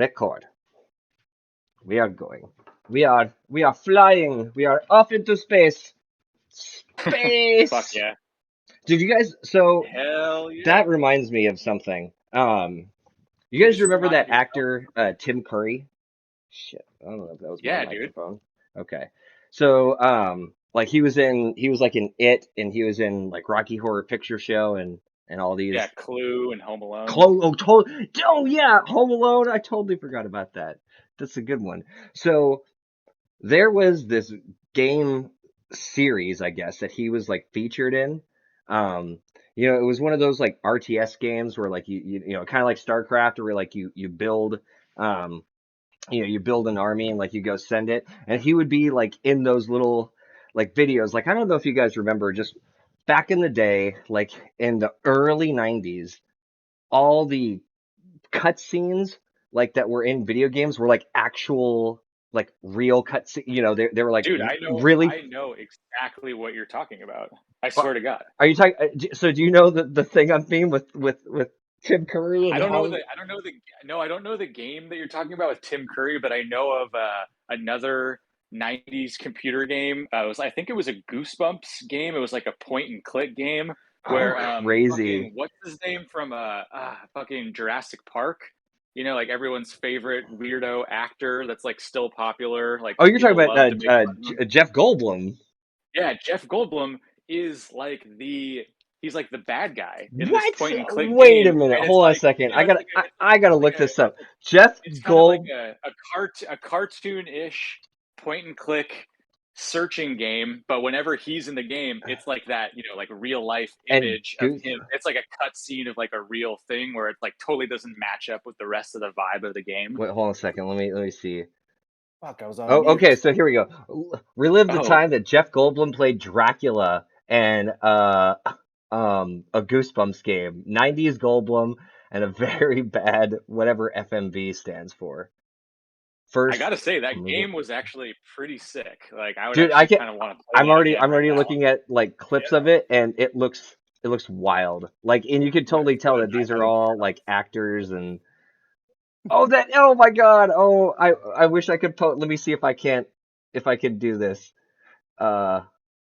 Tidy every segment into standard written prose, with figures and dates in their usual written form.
Record. We are going. We are flying. We are off into space. Fuck Space. yeah. Did you guys so Hell that yeah. reminds me of something. You You guys just remember reminded that me of something. actor Tim Curry? Shit. I don't know if that was my Yeah, dude. microphone. Okay. So like he was like in It, and he was in like Rocky Horror Picture Show and all Yeah, these Clue and Home Alone. oh yeah, Home Alone. I totally forgot about that. That's a good one. So there was this game series, I guess, that he was like featured in. Um, it was one of those like RTS games where like kind of like StarCraft, where like you build um you build an army and like you go send it, and he would be like in those little like videos. Like I don't know if you guys remember, just back in the day, like in the early 90s, all the cutscenes like that were in video games were like actual like real cutscenes. They were like Dude, really. I know exactly what you're talking about. I uh, swear to God. Are you talking? So do you know the thing I'm being with Tim Curry and I don't know how? the I don't know the no, I don't know the game that you're talking about with Tim Curry, but I know of another 90s computer game. I think it was a Goosebumps game. It was like a point and click game Oh, where crazy. fucking what's his name from fucking Jurassic Park? You know, like everyone's favorite weirdo actor that's like still popular, like Oh, you're talking people about love to make fun of him. Jeff Goldblum. Yeah, Jeff Goldblum is like he's like the bad guy in this What? point and click Wait a game, minute. and it's Hold on a like second. you know, I gotta look this up. Jeff it's kind of like Gold. a cartoon-ish point and click searching game, but whenever he's in the game, it's like that, you know, like real life And image of Goose. him. It's like a cut scene of like a real thing where it like totally doesn't match up with the rest of the vibe of the game. Wait, hold on a second. Let me see. Fuck, I was on Oh, okay. mute. So here we go. Relive the Oh, time that Jeff Goldblum played Dracula and a Goosebumps game. 90s Goldblum and a very bad whatever FMV stands for. I First gotta say that movie. game was actually pretty sick. Like I would Dude, I actually can kind of want to play I'm that already again I'm right already now. looking at like clips of Yeah, it, and it looks wild. Like, and you could yeah, totally it's got tell a that these are 9 out of all like actors. And oh my God. Oh, I wish I could let me see if I can do this. Uh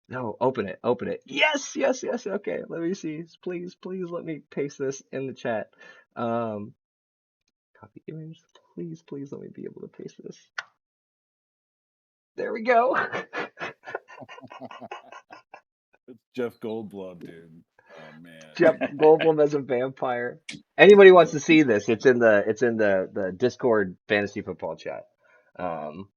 no, open it. Yes, yes, yes. Okay, let me see. Please let me paste this in the chat. Um Copy image. Please let me be able to paste this. There we go. 10. It's Jeff Goldblum, dude. Oh man. Jeff Goldblum as a vampire. Anybody wants Yeah. to see this? It's in the Discord fantasy football chat. Um,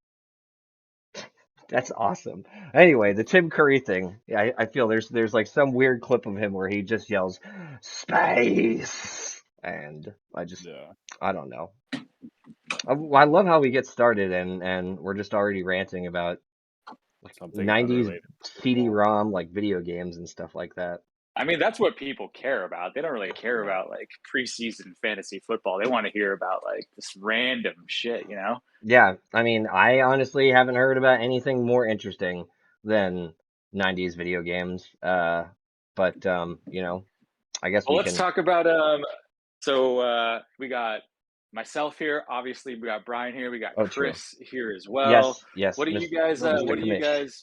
that's awesome. Anyway, the Tim Curry thing. Yeah, I feel there's like some weird clip of him where he just yells space, and Yeah. I don't know. I love how we get started and we're just already ranting about like Something 90s unrelated to football. CD-ROM like video games and stuff like that. I mean, that's what people care about. They don't really care Right. about like preseason fantasy football. They want to hear about like this random shit, you know? Yeah, I mean, I honestly haven't heard about anything more interesting than 90s video games. But I guess Well, we let's can. talk about we got myself here, obviously we got Brian here, we got Oh, true. Chris here as well. Yes, yes, What do you guys Mr. Commish.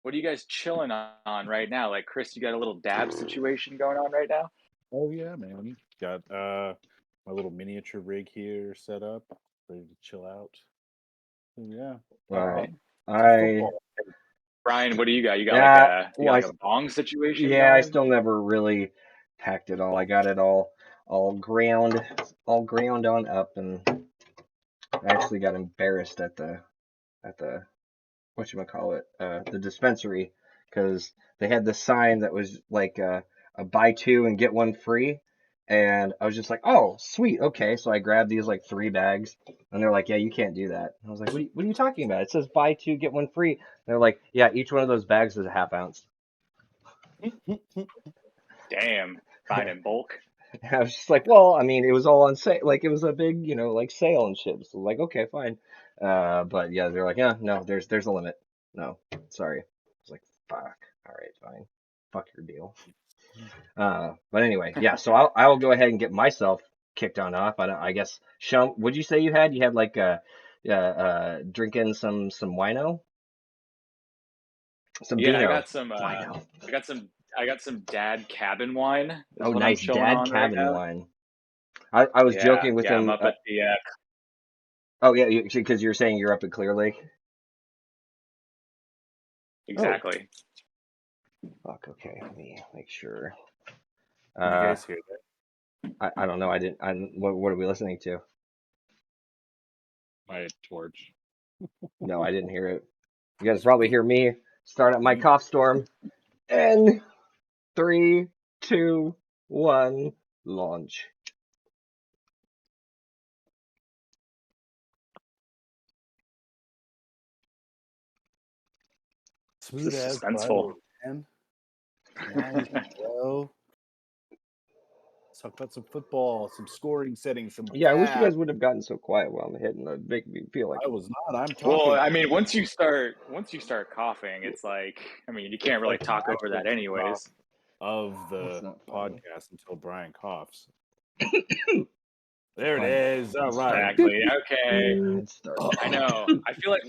what are you guys chilling on right now? Like Chris, you got a little dab situation going on right now? Oh yeah, man. Got my little miniature rig here set up, ready to chill out. So, yeah. All right. Some I football. Brian, what do you got? yeah, You got well, like a bong situation yeah, I going? still never really packed it all. I got it all ground on up, and I actually got embarrassed at the whatchamacallit, the dispensary, because they had this sign that was like a buy two and get one free. And I was just like, oh, sweet. Okay. So I grabbed these like 3 bags, and they're like, yeah, you can't do that. And I was like, what are you talking about? It says buy two, get one free. And they're like, yeah, each one of those bags is a half ounce. Damn, buying in bulk. And I was just like, well, I mean, it was all on sale. Like it was a big, like sale and shit. So like, okay, fine. But yeah, they're like, yeah, no, there's a limit. No, sorry. I was like, fuck. All right, fine. Fuck your deal. But anyway, yeah. So I will go ahead and get myself kicked on off. I guess Sean, what'd you say you had? You had like drinking some wino, some Yeah, vino, I wino. got some I got some Dad Cabin wine is Oh, what I'm nice chilling dad on right cabin now. wine. I was Yeah, joking with yeah, I'm him. up at the Oh yeah, because you're saying you're up at Clear Lake. Oh, exactly. fuck. Okay, let me make sure. Did you Uh, guys hear that? I don't know. I didn't. What are we listening to? My torch. No, I didn't hear it. You guys probably hear me start up my Me. cough storm. And 3, 2, 1, launch. Smooth This is as butter, suspenseful. man. Nice, bro. Let's talk about some football, some scoring settings, some Yeah, I wish you fab. guys would have gotten so quiet while I'm hitting the make me feel like I was not. I'm Well, talking. I mean, once you start coughing, it's like, I mean, you can't It's really like talk the over actual that kickoff anyways. of that's the not funny. podcast until Brian coughs. There it Fine. is. All It's right. starting. Exactly. Okay. It's starting. I know. I feel like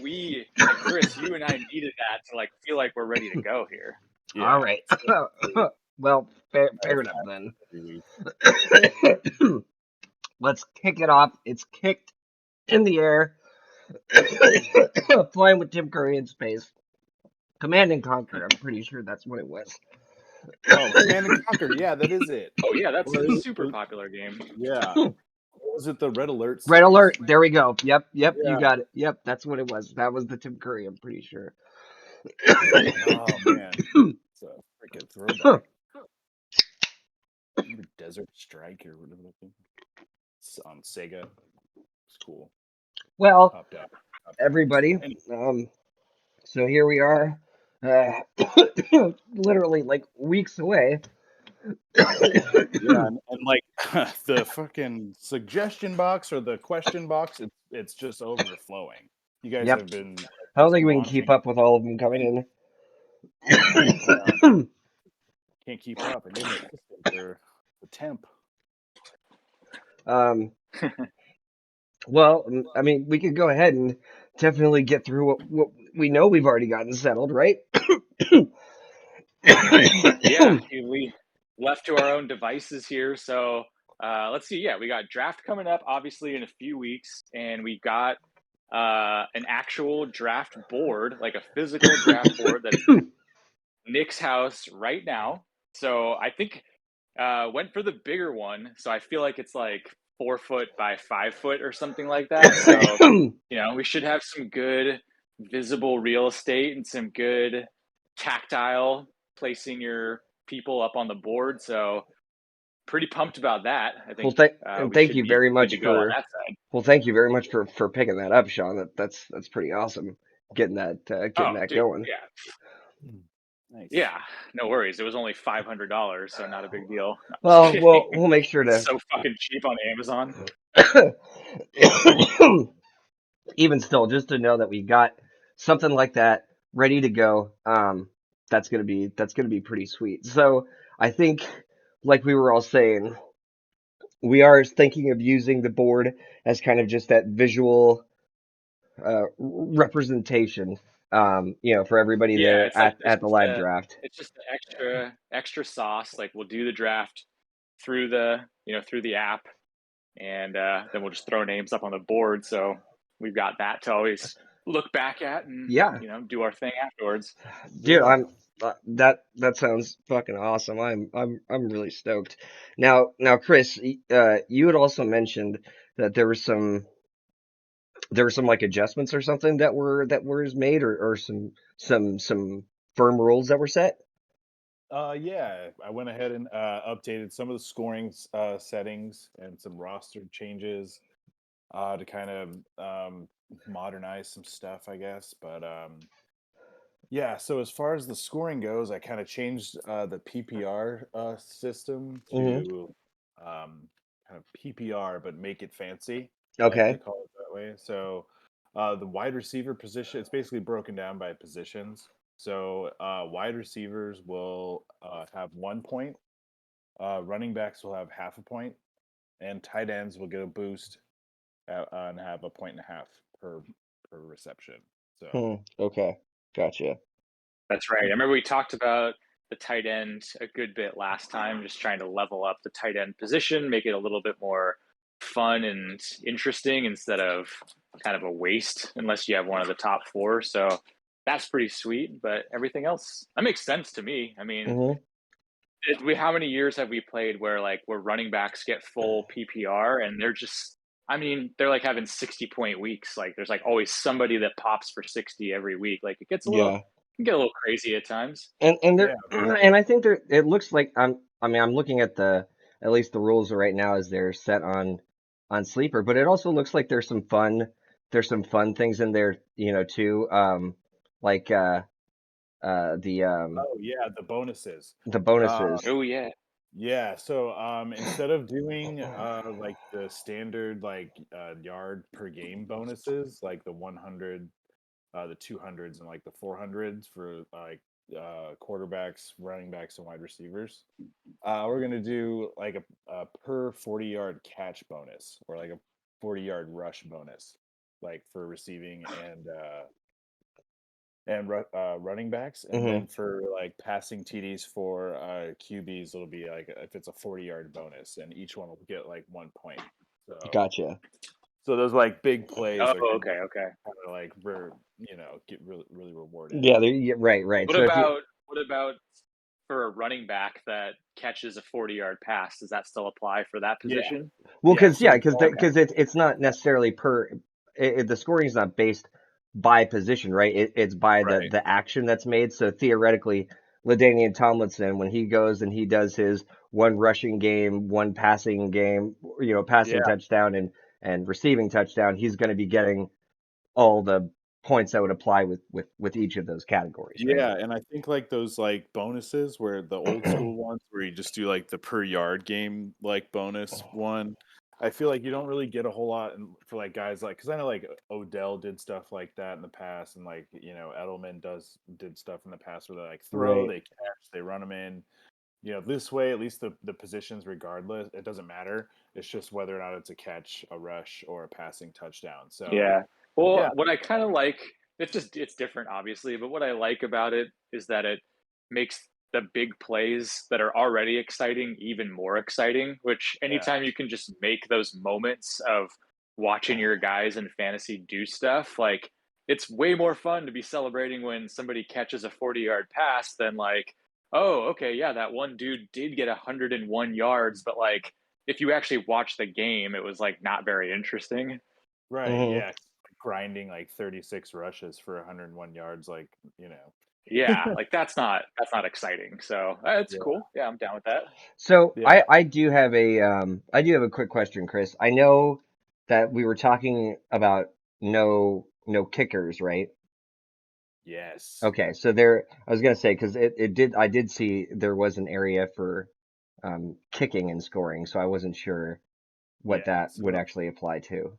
Chris, you and I needed that to like feel like we're ready to go here. All Yeah. right. It's definitely Well, a fair enough fact then. every week. Let's kick it off. It's kicked in the air. Flying with Tim Curry in space. Command and Conquer. I'm pretty sure that's what it was. Oh, Command and Conquer. Yeah, that is it. Oh yeah, that's Or a is super it, popular game. yeah. Or was it the Red Alert Red series? alert. There we go. Yep, you Yeah. got it. Yep, that's what it was. That was the Tim Curry, I'm pretty sure. Oh man, it's a freaking throwback. Remember Desert Strike or whatever that thing? It's on Sega. It's cool. Well, Popped out. everybody, Anyway, so here we are, uh, literally like weeks away. yeah, and like the fucking suggestion box or the question box, it's just overflowing. You guys Yep, have been I don't just think we can keep launching. up with all of them coming Yeah, in. can't keep up. I need an assistant for the temp. um, well, I mean, we could go ahead and definitely get through what we know we've already gotten settled, right? Yeah, we left to our own devices here. So let's see. Yeah, we got draft coming up, obviously, in a few weeks, and we got an actual draft board, like a physical draft board that's at Nick's house right now. So I think went for the bigger one. So I feel like it's like 4 foot by 5 foot or something like that. So we should have some good visible real estate and some good tactile placing your people up on the board. So pretty pumped about that. I Well, think and we thank should you be very good much to go on for that side. well, thank you very much for picking that up, Sean. That's pretty awesome. Getting Oh, that dude, going. yeah, Nice. yeah, no worries. It was only $500, so not a big deal. No, just Well, kidding. we'll make sure It's to. so fucking cheap on Amazon. Even still, just to know that we got something like that ready to go, that's gonna be pretty sweet. So I think, like we were all saying, we are thinking of using the board as kind of just that visual representation, for everybody Yeah, there it's like at the live draft. it's just the extra sauce. Like we'll do the draft through through the app, and then we'll just throw names up on the board. So we've got that to always look back at and Yeah, do our thing afterwards. dude, Yeah. that sounds fucking awesome. I'm really stoked. Now, Chris, you had also mentioned that there were some like adjustments or something that were made, or some firm rules that were set. Yeah, I went ahead and updated some of the scoring settings and some roster changes to kind of modernize some stuff, I guess. But yeah, so as far as the scoring goes, I kind of changed the PPR system Hmm. to kind of PPR, but make it fancy. I like to Okay. call it that way. So the wide receiver position, it's basically broken down by positions. So wide receivers will have 1 point, running backs will have half a point, and tight ends will get a boost and have a point and a half per reception. So Okay. Gotcha. That's right. I remember we talked about the tight end a good bit last time, just trying to level up the tight end position, make it a little bit more fun and interesting instead of kind of a waste unless you have one of the top four. So that's pretty sweet. But everything else, that makes sense to me. I mean, Hmm. how many years have we played where running backs get full PPR and they're just, I mean, they're like having 60-point weeks. Like there's like always somebody that pops for 60 every week. Like it gets a little, Yeah. can get a little crazy at times. And yeah, there and I think there it looks like I'm looking at at least the rules right now as they're set on sleeper, but it also looks like there's some fun things in there, too. Like the oh yeah, the bonuses. the Uh, bonuses. Oh yeah. yeah, so instead of doing like the standard like yard per game bonuses, like the 100, the 200s, and like the 400s for like quarterbacks, running backs, and wide receivers, we're gonna do like a per 40-yard catch bonus or like a 40-yard rush bonus, like for receiving and running backs, and Hmm. then for like passing TDs for QBs, it'll be like if it's a 40-yard bonus, and each one will get like 1 point. So Gotcha. so those like big plays Oh, are gonna okay, okay. kind of like get really rewarded. Yeah, yeah, right. What So if you about what about for a running back that catches a 40-yard pass? Does that still apply for that Yeah, position? well, yeah. because So yeah, it's because all Okay. because it's not necessarily the scoring is not based by position, right? It's by right. the action that's made. So theoretically, LaDainian Tomlinson, when he goes and he does his one rushing game, one passing game, passing Yeah, touchdown and receiving touchdown, he's going to be getting all the points that would apply with each of those categories, right? yeah, and I think like those like bonuses where the old school ones where you just do like the per yard game like bonus one. I feel like you don't really get a whole lot for like guys like because I know like Odell did stuff like that in the past, and like Edelman did stuff in the past where they like throw, Right. they catch, they run them in. This way at least the positions regardless, it doesn't matter. It's just whether or not it's a catch, a rush, or a passing touchdown. So Yeah. Well, yeah, what I kind of like, it's different obviously, but what I like about it is that it makes the big plays that are already exciting even more exciting, which yeah, anytime you can just make those moments of watching your guys in fantasy do stuff, like it's way more fun to be celebrating when somebody catches a 40-yard pass than like, oh, okay, yeah, that one dude did get 101 yards, but like if you actually watch the game, it was like not very interesting. right, Hmm. yeah. Grinding like 36 rushes for 101 yards, like. Yeah, like that's not exciting. So it's Yeah, cool. Yeah, I'm down with that. So yeah, I do have a quick question, Chris. I know that we were talking about no kickers, right? yes, Okay, so there I was gonna say because I did see there was an area for kicking and scoring, so I wasn't sure what yeah. that would So actually apply to.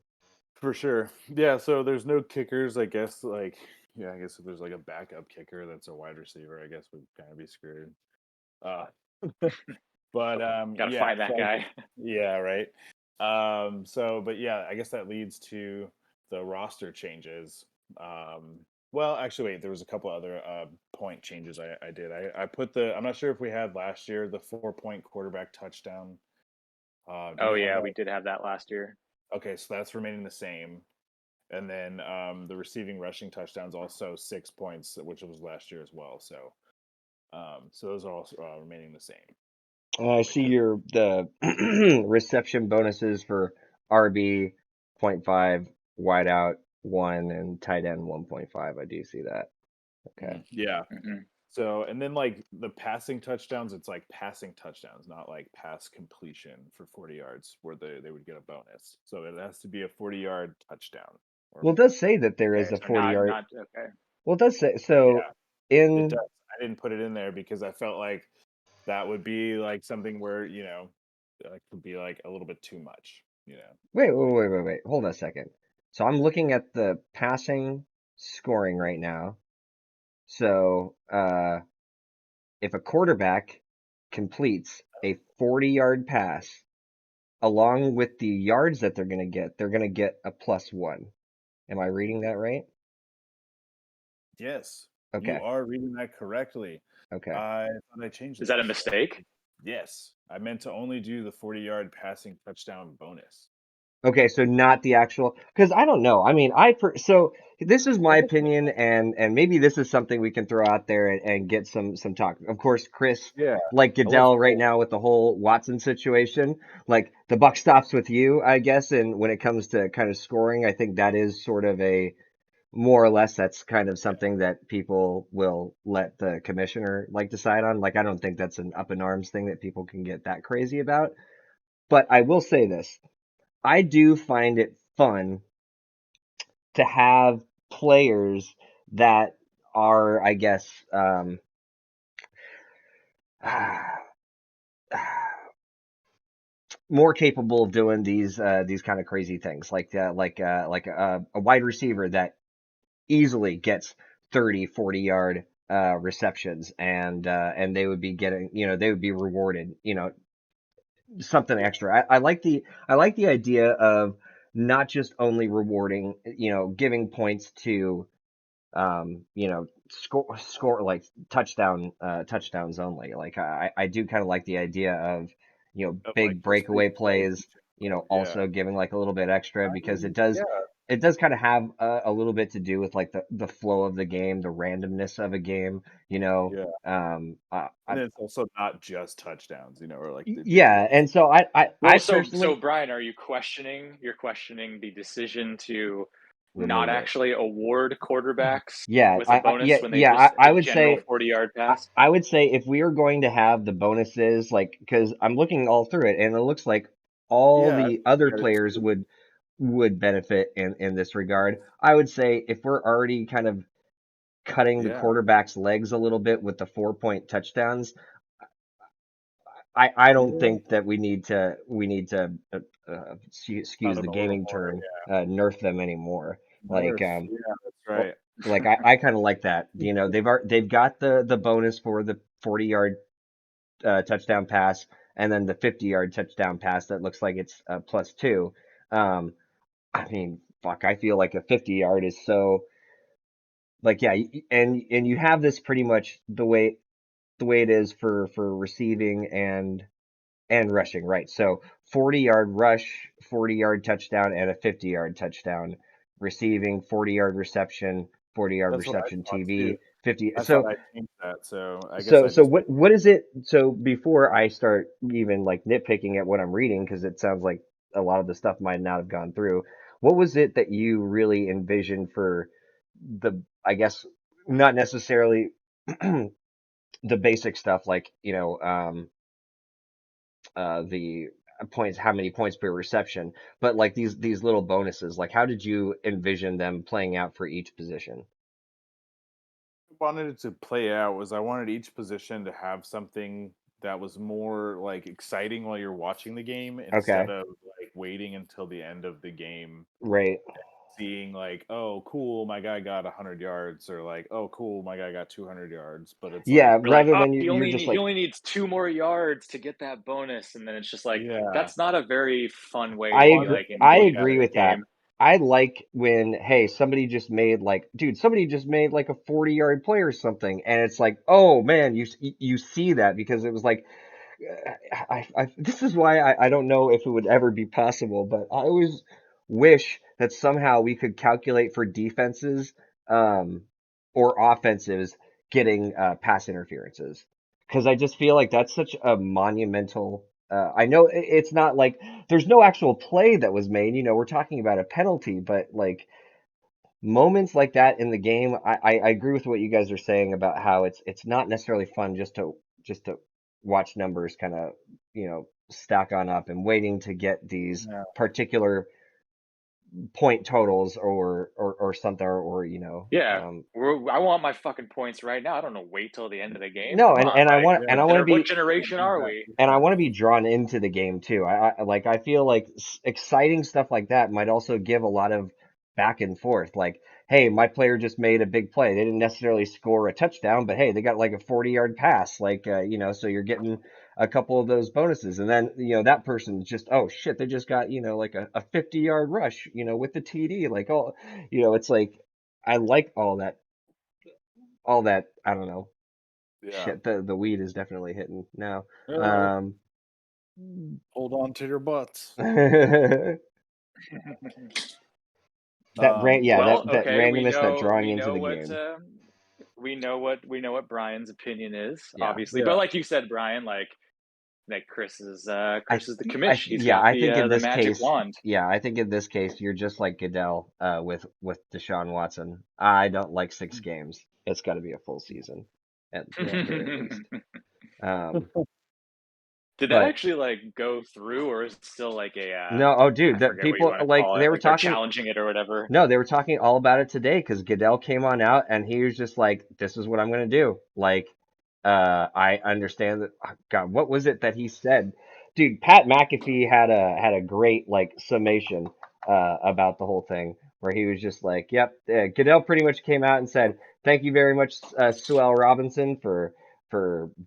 for sure, yeah. So there's no kickers, I guess. Like, yeah, I guess if there's like a backup kicker that's a wide receiver, I guess we'd kind of be screwed. Uh, but Got to yeah, find that so guy. yeah, right. But yeah, I guess that leads to the roster changes. Um, well, actually, wait, there was a couple other point changes I did. I put I'm not sure if we had last year the 4 point quarterback touchdown. Do Oh we have yeah, that? we did have that last year. Okay, so that's remaining the same. And then the receiving rushing touchdowns also 6 points, which was last year as well. So those are all remaining the same. I see Because the reception bonuses for RB .5, wideout 1, and tight end 1.5. I do see that. Okay. yeah. Hmm. So and then like the passing touchdowns, it's like passing touchdowns, not like pass completion for 40 yards where they would get a bonus. So it has to be a 40-yard touchdown. Or Well, it does say that there is Okay, a so 40 yard. not okay. Well, it does say so yeah, it in. does. I didn't put it in there because I felt like that would be like something where, it could be like a little bit too much. Wait. Hold on a second. So I'm looking at the passing scoring right now. So if a quarterback completes a 40-yard pass, along with the yards that they're gonna get a +1. Am I reading that right? Yes, you Okay. are reading that correctly. Okay. I thought I changed Is it. that a mistake? Yes, I meant to only do the 40-yard passing touchdown bonus. Okay, so not the actual, because I don't know. I mean, so this is my opinion, and maybe this is something we can throw out there and get some talk. Of course, Chris, Yeah, like I love Goodell right both. now with the whole Watson situation, like the buck stops with you, I guess. And when it comes to kind of scoring, I think that is sort of a more or less that's kind of Yeah, something that people will let the commissioner like decide on. Like, I don't think that's an up in arms thing that people can get that crazy about. But I will say this. I do find it fun to have players that are, I guess, more capable of doing these kind of crazy things, like a wide receiver that easily gets 30, 40 yard receptions, and they would be getting, they would be rewarded, something extra. I like the idea of not just only rewarding, giving points to score like touchdowns only. Like I do kind of like the idea of, of like big those big breakaway plays plays, in general. Yeah, also giving like a little bit extra, I because mean, yeah, it does kind of have a little bit to do with like the flow of the game, the randomness of a game, yeah, I, and then it's also not just touchdowns, or like the yeah, plays. and so I Well, so personally Brian, you're questioning the decision to not remove it. actually award quarterbacks Yeah, with a yeah, bonus when they yeah. just I a would general say 40-yard I, pass? I would say if we are going to have the bonuses, like, because I'm looking all through it, and it looks like all Yeah, I the looked other at it players too. would benefit in this regard. I would say if we're already kind of cutting the Yeah, quarterback's legs a little bit with the 4 point touchdowns, I don't yeah, think that we need to cut excuse them the a little gaming more. term, nerf them anymore. Yeah, Like, Nerf. Yeah, that's well, right. like I kind of like that. They've got the bonus for the 40 yard touchdown pass, and then the 50 yard touchdown pass that looks like it's +2. Um, I mean, fuck, I feel like a 50 yard is so, like, yeah, and you have this pretty much the way it is for receiving and rushing, right? So 40 yard rush, 40 yard touchdown, and a 50 yard touchdown. Receiving, 40 yard reception, 40 yard That's what I reception thought too. TV, 50. I thought So I changed that, so I guess so I so just what made. what is it? So before I start even like nitpicking at what I'm reading, because it sounds like a lot of the stuff might not have gone through. What was it that you really envisioned for the, I guess, not necessarily the basic stuff like, the points, how many points per reception, but like these little bonuses, like how did you envision them playing out for each position? Wanted it to play out was I wanted each position to have something that was more like exciting while you're watching the game instead Okay, of like waiting until the end of the game right. seeing like, oh cool, my guy got 100 yards, or like, oh cool, my guy got 200 yards, but it's Yeah, like, You're like, rather oh, than you're just he like, only needs 2 more yards to get that bonus, and then it's just like yeah, that's not a very fun way I to be agree. fun like I look engaging at agree with it. a with that. game. I like when, hey, somebody just made like, dude, somebody just made like a 40 yard play or something, and it's like, oh man, you see that because it was like, this is why I don't know if it would ever be possible, but I always wish that somehow we could calculate for defenses, um, or offensives getting pass interferences, because I just feel like that's such a monumental. I know it's not like there's no actual play that was made. We're talking about a penalty, but like moments like that in the game, I agree with what you guys are saying about how it's not necessarily fun just to watch numbers kind of, stack on up and waiting to get these Yeah. particular point totals or something, or Yeah, I want my fucking points right now. I don't know. Wait till the end of the game. no, Come and on, and I like want Yeah, and I want to what be can't generation do are that we? and I want to defense. be drawn into the game too. I feel like exciting stuff like that might also give a lot of back and forth. Like, hey, my player just made a big play. They didn't necessarily score a touchdown, but hey, they got like a 40 yard pass. Like, so you're getting a couple of those bonuses, and then that person just, oh shit, they just got like a 50-yard rush with the TD, like, oh, it's like I like all that. I don't know, Yeah. shit. The weed is definitely hitting now. Oh, hold on to your butts. That yeah, Well, that okay, randomness, that drawing into the what game. we know what Brian's opinion is, Yeah. obviously. Yeah. But like you said, Brian, like Chris is the commish. He's Yeah, got I think in the this magic case, wand. you're just like Goodell with Deshaun Watson. I don't like 6 games. It's got to be a full season at the very least. Um, Did that but actually like go through, or is it still like a no, oh dude, I that forget what you people want to like call it? they were Like they're talking. challenging it or whatever. No, they were talking all about it today because Goodell came on out and he was just like, "This is what I'm gonna do." Like, I understand that. Oh, God, what was it that he said? Dude, Pat McAfee had a great like summation about the whole thing where he was just like, "Yep." Goodell pretty much came out and said, "Thank you very much, Sue L. Robinson, for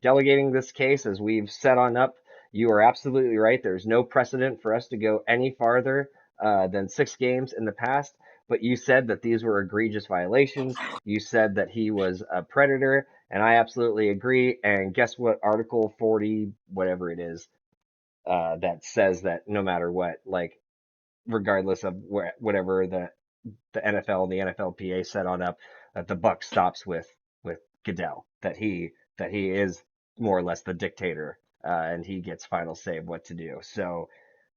delegating this case. As we've set on up, you are absolutely right. There's no precedent for us to go any farther than 6 games in the past. But you said that these were egregious violations. You said that he was a predator, and I absolutely agree. And guess what? Article 40, whatever it is, that says that no matter what, like regardless of whatever the NFL and the NFLPA set on up, that the buck stops with Goodell. That he is more or less the dictator, and he gets final say of what to do. So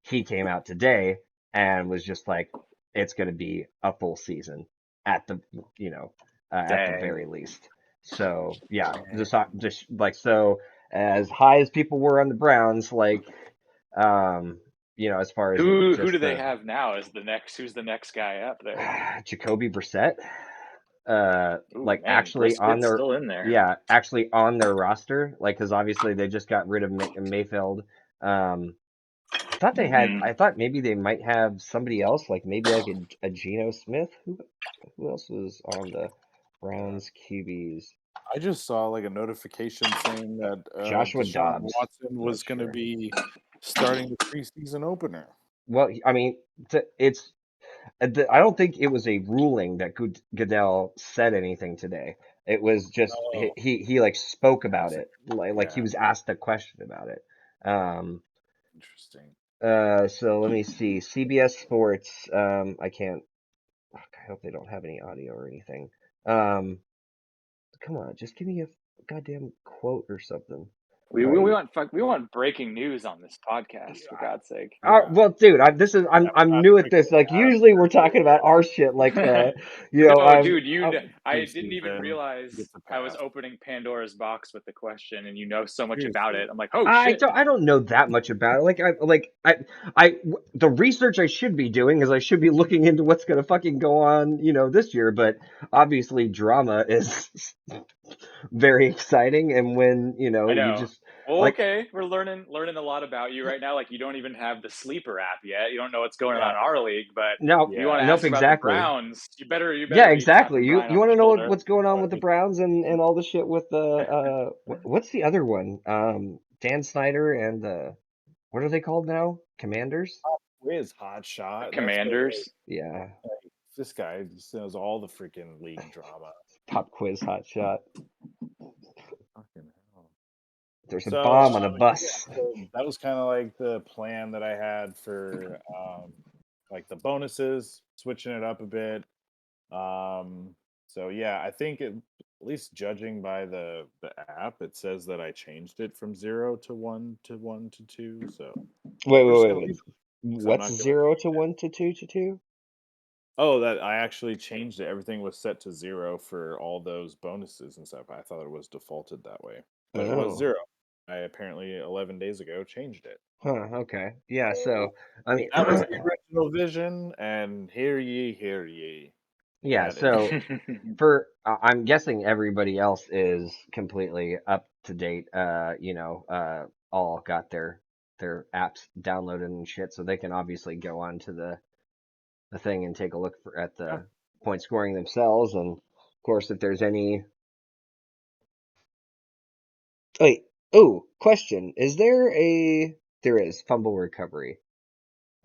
he came out today and was just like, it's going to be a full season at the at the Dang. very least. So yeah, just like, so as high as people were on the Browns, like um as far as Who do just they the have now as the next? Who's the next guy up there? Jacoby Brissett, Ooh like man, Brisket's still in there. actually on their roster, like because obviously they just got rid of Mayfield. Um, Hmm. I thought maybe they might have somebody else, like maybe like a Geno Smith. Who else was on the Yeah. Browns QBs? I just saw like a notification saying that Joshua Deshaun Dobbs. Watson I'm not was going to sure. be starting the preseason opener. Well, I mean, it's I don't think it was a ruling that Goodell said anything today. It was just Oh, he like spoke about ask- it, like he yeah, was asked a question about it. Um, interesting. so let me see. CBS Sports. I can't. I hope they don't have any audio or anything. Um, come on, just give me a goddamn quote or something. We, All we right. want we want breaking news on this podcast, for God's sake. Yeah, Well, dude, yeah, we're I'm not new at this. freaking Like out usually we're for talking about our shit. Like No, dude, I didn't even preseason. realize Gets a I was pass. opening Pandora's box with the question, and you know so much about Seriously. it. I'm like, oh shit. I don't know that much about it. The research I should be doing is I should be looking into what's gonna fucking go on, this year. But obviously, drama is very exciting, and when I you know. just Well, like okay, we're learning a lot about you right now. Like you don't even have the sleeper app yet. You don't know what's going on Yeah, in our league, but no, you want yeah. to nope, ask about the exactly. Browns. You Yeah, better be exactly. tapping You Brian you on the want to know shoulder. what's going on with the But Browns and all the shit with the what's the other one? Dan Snyder and what are they called now? Commanders? Wiz hot shot. That's what Commanders. Yeah, this guy just knows all the freaking league drama. pop quiz hot shot. Fucking hell. There's a So bomb on a yeah, bus. so that was kind of like the plan that I had for like the bonuses, switching it up a bit. So yeah, I think at least judging by the app, it says that I changed it from 0 to 1 to 1 to 2. So Wait, we're wait, just wait, gonna wait. leave it because I'm What's not gonna 0 change to it. 1 to 2 to 2? Oh, that I actually changed it. Everything was set to 0 for all those bonuses and stuff. I thought it was defaulted that way, but it was Oh, 0. I apparently 11 days ago changed it. huh, okay. Yeah, So so I mean, that was the original vision, and hear ye. yeah, That is, so I'm guessing everybody else is completely up to date. All got their apps downloaded and shit, so they can obviously go on to the thing and take a look at yeah, the point scoring themselves. And of course, if there's any, wait, Oh, question. There is fumble recovery.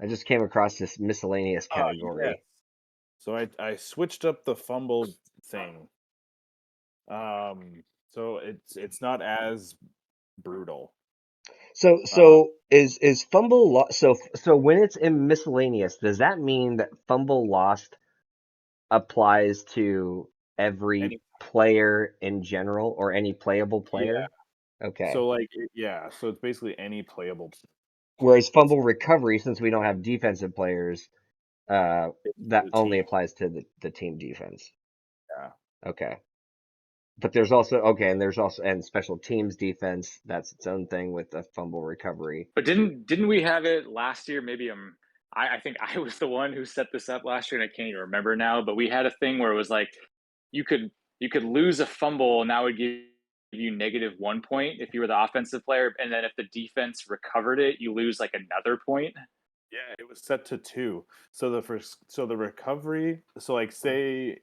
I just came across this miscellaneous Oh, yes. category. So I switched up the fumble thing. So it's not as brutal. So Uh, so is fumble so when it's in miscellaneous, does that mean that fumble lost applies to every any player in general or any playable Yeah. player? Okay. So like yeah, so it's basically any playable. Whereas It's fumble recovery, since we don't have defensive players, that the only team. applies to the team defense. Yeah. Okay. But there's also okay, and there's also and special teams defense, that's its own thing with the fumble recovery. But didn't we have it last year? Maybe I think I was the one who set this up last year, and I can't even remember now. But we had a thing where it was like you could you could lose a fumble, and that would give you -1 point if you were the offensive player, and then if the defense recovered it, you lose like another point. Yeah, it was set to 2. So the recovery, so like say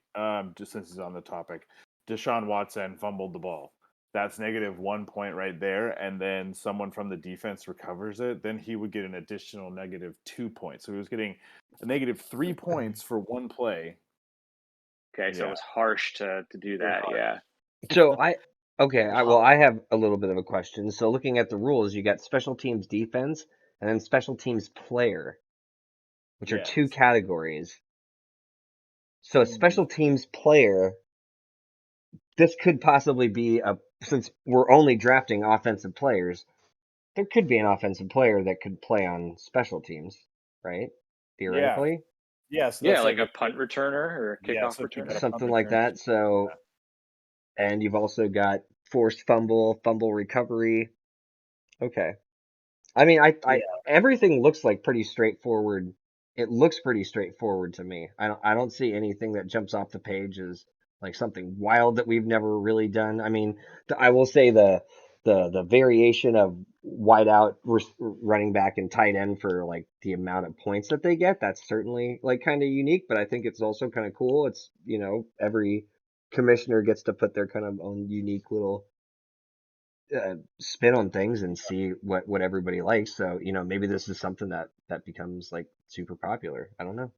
just since he's on the topic, Deshaun Watson fumbled the ball. That's -1 point right there, and then someone from the defense recovers it, then he would get an additional -2 points. So he was getting a -3 points for one play. Okay, so it Yeah. was harsh to do It was that. Yeah. So well, hard. I have a little bit of a question. So looking at the rules, you got special teams defense and then special teams player, which are two Yes. categories. So a Mhm. special teams player, this could possibly be since we're only drafting offensive players, there could be an offensive player that could play on special teams, right? Yeah. Theoretically, Yeah, so Yeah, that's like like a if punt returner or a yeah, kickoff so if you got returner. a punt something like return. that. So, and you've also got forced fumble, fumble recovery. Okay. I mean, Yeah. everything looks like pretty straightforward. It looks pretty straightforward to me. I don't see anything that jumps off the page as like something wild that we've never really done. I mean, I will say the variation of wide out running back and tight end for like the amount of points that they get, that's certainly like kind of unique, but I think it's also kind of cool. It's, every commissioner gets to put their kind of own unique little spin on things and see what everybody likes. So, maybe this is something that becomes like super popular. I don't know.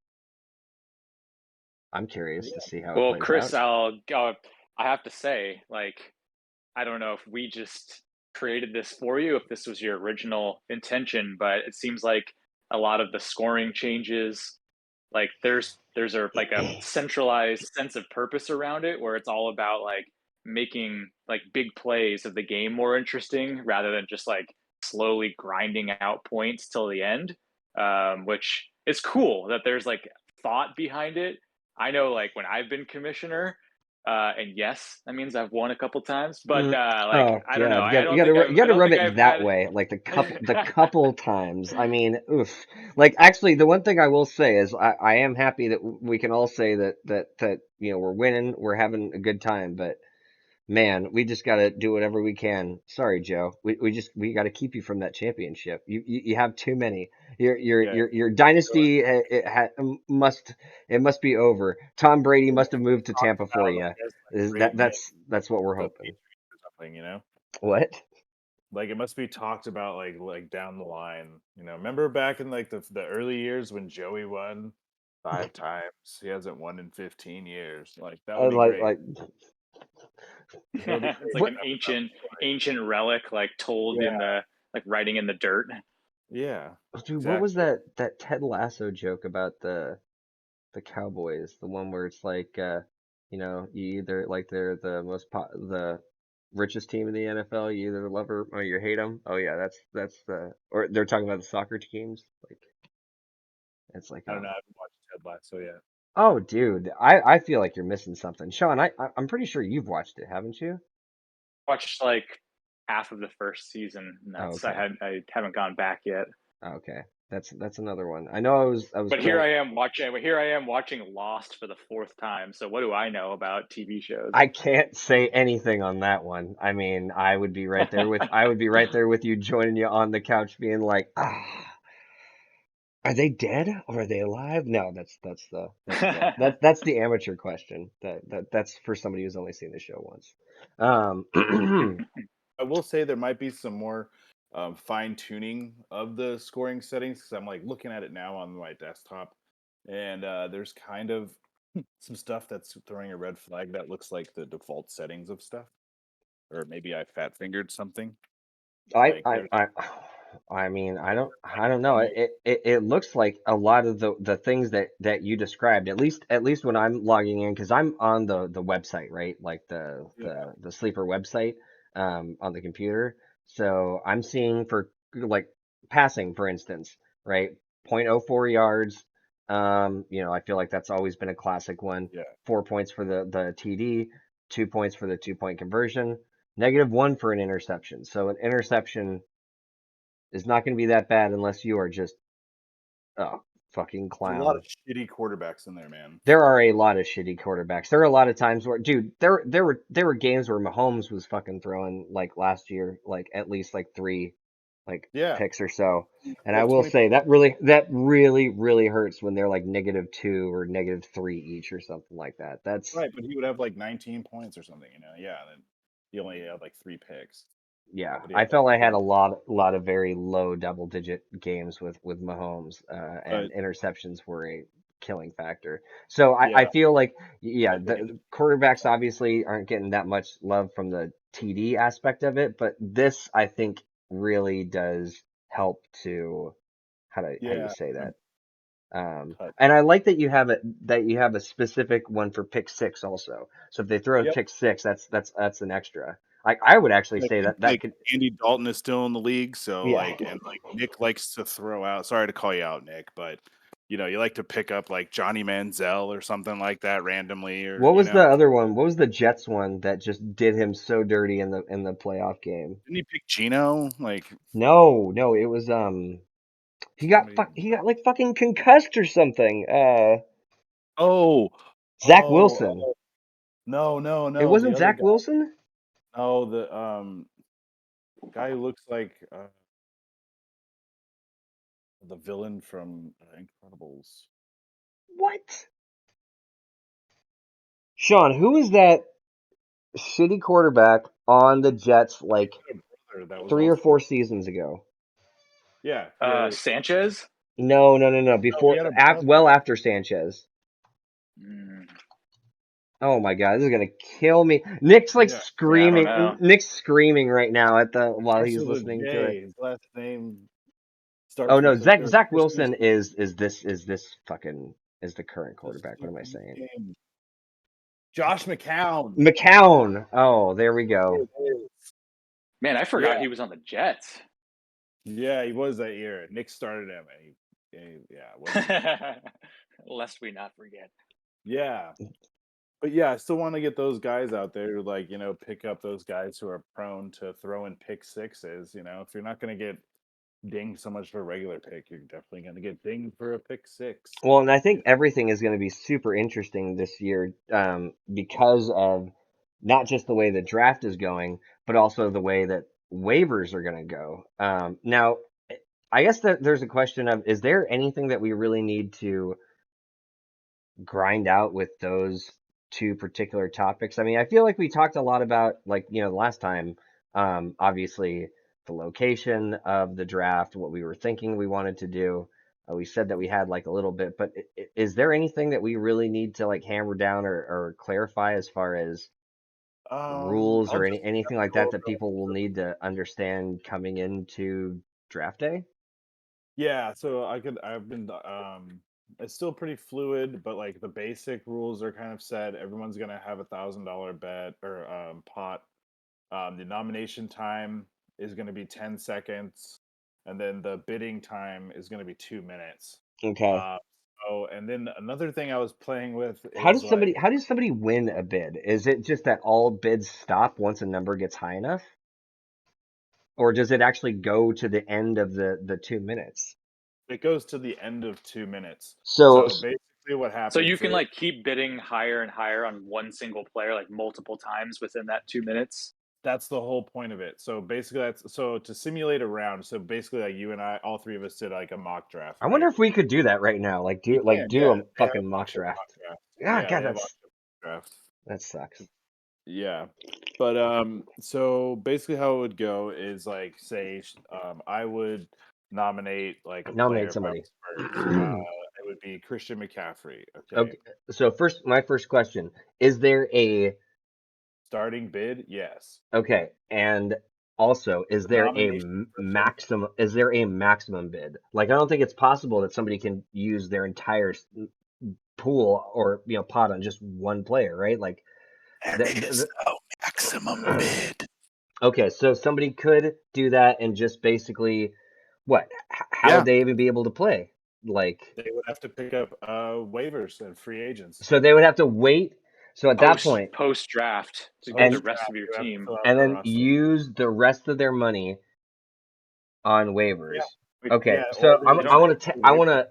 I'm curious to Yeah. see how it Well, plays Chris, out. I have to say, like, I don't know if we just created this for you, if this was your original intention, but it seems like a lot of the scoring changes, like there's like a centralized sense of purpose around it where it's all about like making like big plays of the game more interesting rather than just like slowly grinding out points till the end. Which is cool that there's like thought behind it. I know like when I've been commissioner, and yes, that means I've won a couple times, but like Oh I don't know. God, you I gotta don't rub think it I've that had way, like the couple times. I mean, oof. Like actually, the one thing I will say is I am happy that we can all say that we're winning, we're having a good time, but man, we just got to do whatever we can. Sorry, Joe. We got to keep you from that championship. You have too many. Yeah. Your dynasty it must be over. Tom Brady must have moved to Talked Tampa for about like you. as like a great man That's what we're the hoping. Patriots or something. What? Like it must be talked about like down the line. Remember back in like the early years when Joey won 5 times? He hasn't won in 15 years. Like that would be great. Like That'd be it's great like to what? an have another story. ancient relic like told in Yeah, the like writing in the dirt. yeah, Dude, what was exactly. that Ted Lasso joke about the Cowboys, the one where it's like, you either like they're the richest team in the NFL, you either love her or you hate them. Oh yeah, or they're talking about the soccer teams. Like it's like, I don't know. I haven't watched Ted Lasso yet. oh dude, I feel like you're missing something, Sean. I'm pretty sure you've watched it, haven't you? Watched like half of the first season, and Oh that's okay, I haven't gone back yet. oh, okay, that's another one. I know I was But here going. I am watching. Here I am watching Lost for the fourth time. So what do I know about TV shows? I can't say anything on that one. I mean, I would be right there with you, joining you on the couch, being like, are they dead or are they alive? No, that's the amateur question. That's for somebody who's only seen the show once. Um, I will say there might be some more fine tuning of the scoring settings because I'm like looking at it now on my desktop, and there's kind of some stuff that's throwing a red flag that looks like the default settings of stuff, or maybe I fat fingered something. I Like I there's I I mean, like I don't know. menu. It looks like a lot of the things that you described, at least when I'm logging in, because I'm on the website, right? Like Yeah, the sleeper website on the computer. So I'm seeing for like passing, for instance, right? 0.04 yards. I feel like that's always been a classic one. yeah, 4 points for the TD, 2 points for the 2 point conversion, -1 for an interception. So an interception is not going to be that bad unless you are just a fucking there's a lot clown. of shitty quarterbacks in there, man. There are a lot of shitty quarterbacks. There are a lot of times where, dude, there were games where Mahomes was fucking throwing like last year, like at least like three, like Yeah, picks or so. he And put I up will 20. say that really hurts when they're like -2 or -3 each or something like that. That's Right, but he would have like 19 points or something, you know? Yeah, and then he only had like 3 picks, Yeah, but he I had like felt I had 40. a lot of very low double-digit games with Mahomes, and But interceptions were a killing factor. So I yeah, feel like, kind yeah, of drained the him. quarterbacks obviously aren't getting that much love from the TD aspect of it, but this I think really does help to how do you Yeah, say kind that? of cut. And I like that you have a specific one for pick six also. So if they throw a Yep. pick six, that's an extra. I would actually I say think that like could, Andy Dalton is still in the league, so yeah. like, and like Nick likes to throw out. Sorry to call you out, Nick, but you like to pick up like Johnny Manziel or something like that randomly, or What was the other one? What was the Jets one that just did him so dirty in the playoff game? didn't he pick Gino? Like No, it was somebody. he got like fucking concussed or something. Oh, Zach Wilson. oh, no, no, It no, the wasn't other Zach guy. Wilson? No, the guy who looks like the villain from Incredibles. What? Sean, who is that shitty quarterback on the Jets He like had a brother that was 3 or 4 also seasons ago? yeah. He had a Sanchez. No. no, he Before, had a brother. well after Sanchez. Mm, Oh my God, this is gonna kill me. Nick's like Yeah, yeah, I don't screaming. know. Nick's screaming right now while starts he's with a listening to it. J. His last name Oh starts no, with Zach or Zach first name Wilson starts is this fucking is the current with the quarterback. What am I stupid saying? name. Josh McCown. McCown. Oh, there we There go. it is. Man, I forgot Yeah, he was on the Jets. yeah, he was that year. Nick started him, and yeah, it wasn't good. Lest we not forget. Yeah, but yeah, I still want to get those guys out there who like pick up those guys who are prone to throwing pick sixes. If you're not going to get dinged so much for a regular pick, you're definitely going to get dinged for a pick six. Well, and I think Yeah. everything is going to be super interesting this year, because of not just the way the draft is going, but also the way that waivers are going to go. Now, I guess that there's a question of, is there anything that we really need to grind out with those two particular topics? I mean, I feel like we talked a lot about, like, the last time, obviously the location of the draft, what we were thinking we wanted to do. We said that we had like a little bit, but is there anything that we really need to like hammer down or clarify as far as rules I'll or just anything like go that over that people will need to understand coming into draft day? Yeah, so I've been it's still pretty fluid, but like the basic rules are kind of set. Everyone's gonna have $1,000 bet or pot. The nomination time is gonna be 10 seconds, and then the bidding time is gonna be 2 minutes. Okay. Uh, and then another thing I was playing with is like How does somebody win a bid? Is it just that all bids stop once a number gets high enough? Or does it actually go to the end of the 2 minutes? it goes to the end of 2 minutes. So, So basically, what So you happens can is like keep bidding higher and higher on one single player like multiple times within that 2 minutes. that's the whole point of it. So basically, that's so to simulate a round. So basically, like you and I, all three of us did like a mock draft, I wonder right? if we could do that right now. Like We do can, yeah. a They have fucking mock option mock draft. draft. Yeah, Yeah, God, they have option mock draft. that sucks. Yeah. But so basically how it would go is like say I would nominate like a Nominate player by somebody. Spurs. It would be Christian McCaffrey. Okay. Okay. So my first question, is there a Starting bid, yes. okay, and also is The there a nomination person, maximum bid? Like I don't think it's possible that somebody can use their entire pool or pot on just one player, right? Like there is the, no maximum bid. okay, so somebody could do that and just basically what? How would Yeah. they even be able to play? Like, They would have to pick up waivers and free agents. so they would have to wait. So at that point, Post draft to get the and Post rest draft, of your you have to team. fill out and the then roster. use the rest of their money on waivers. Okay, Yeah, so or they I just want to pay I the want waivers.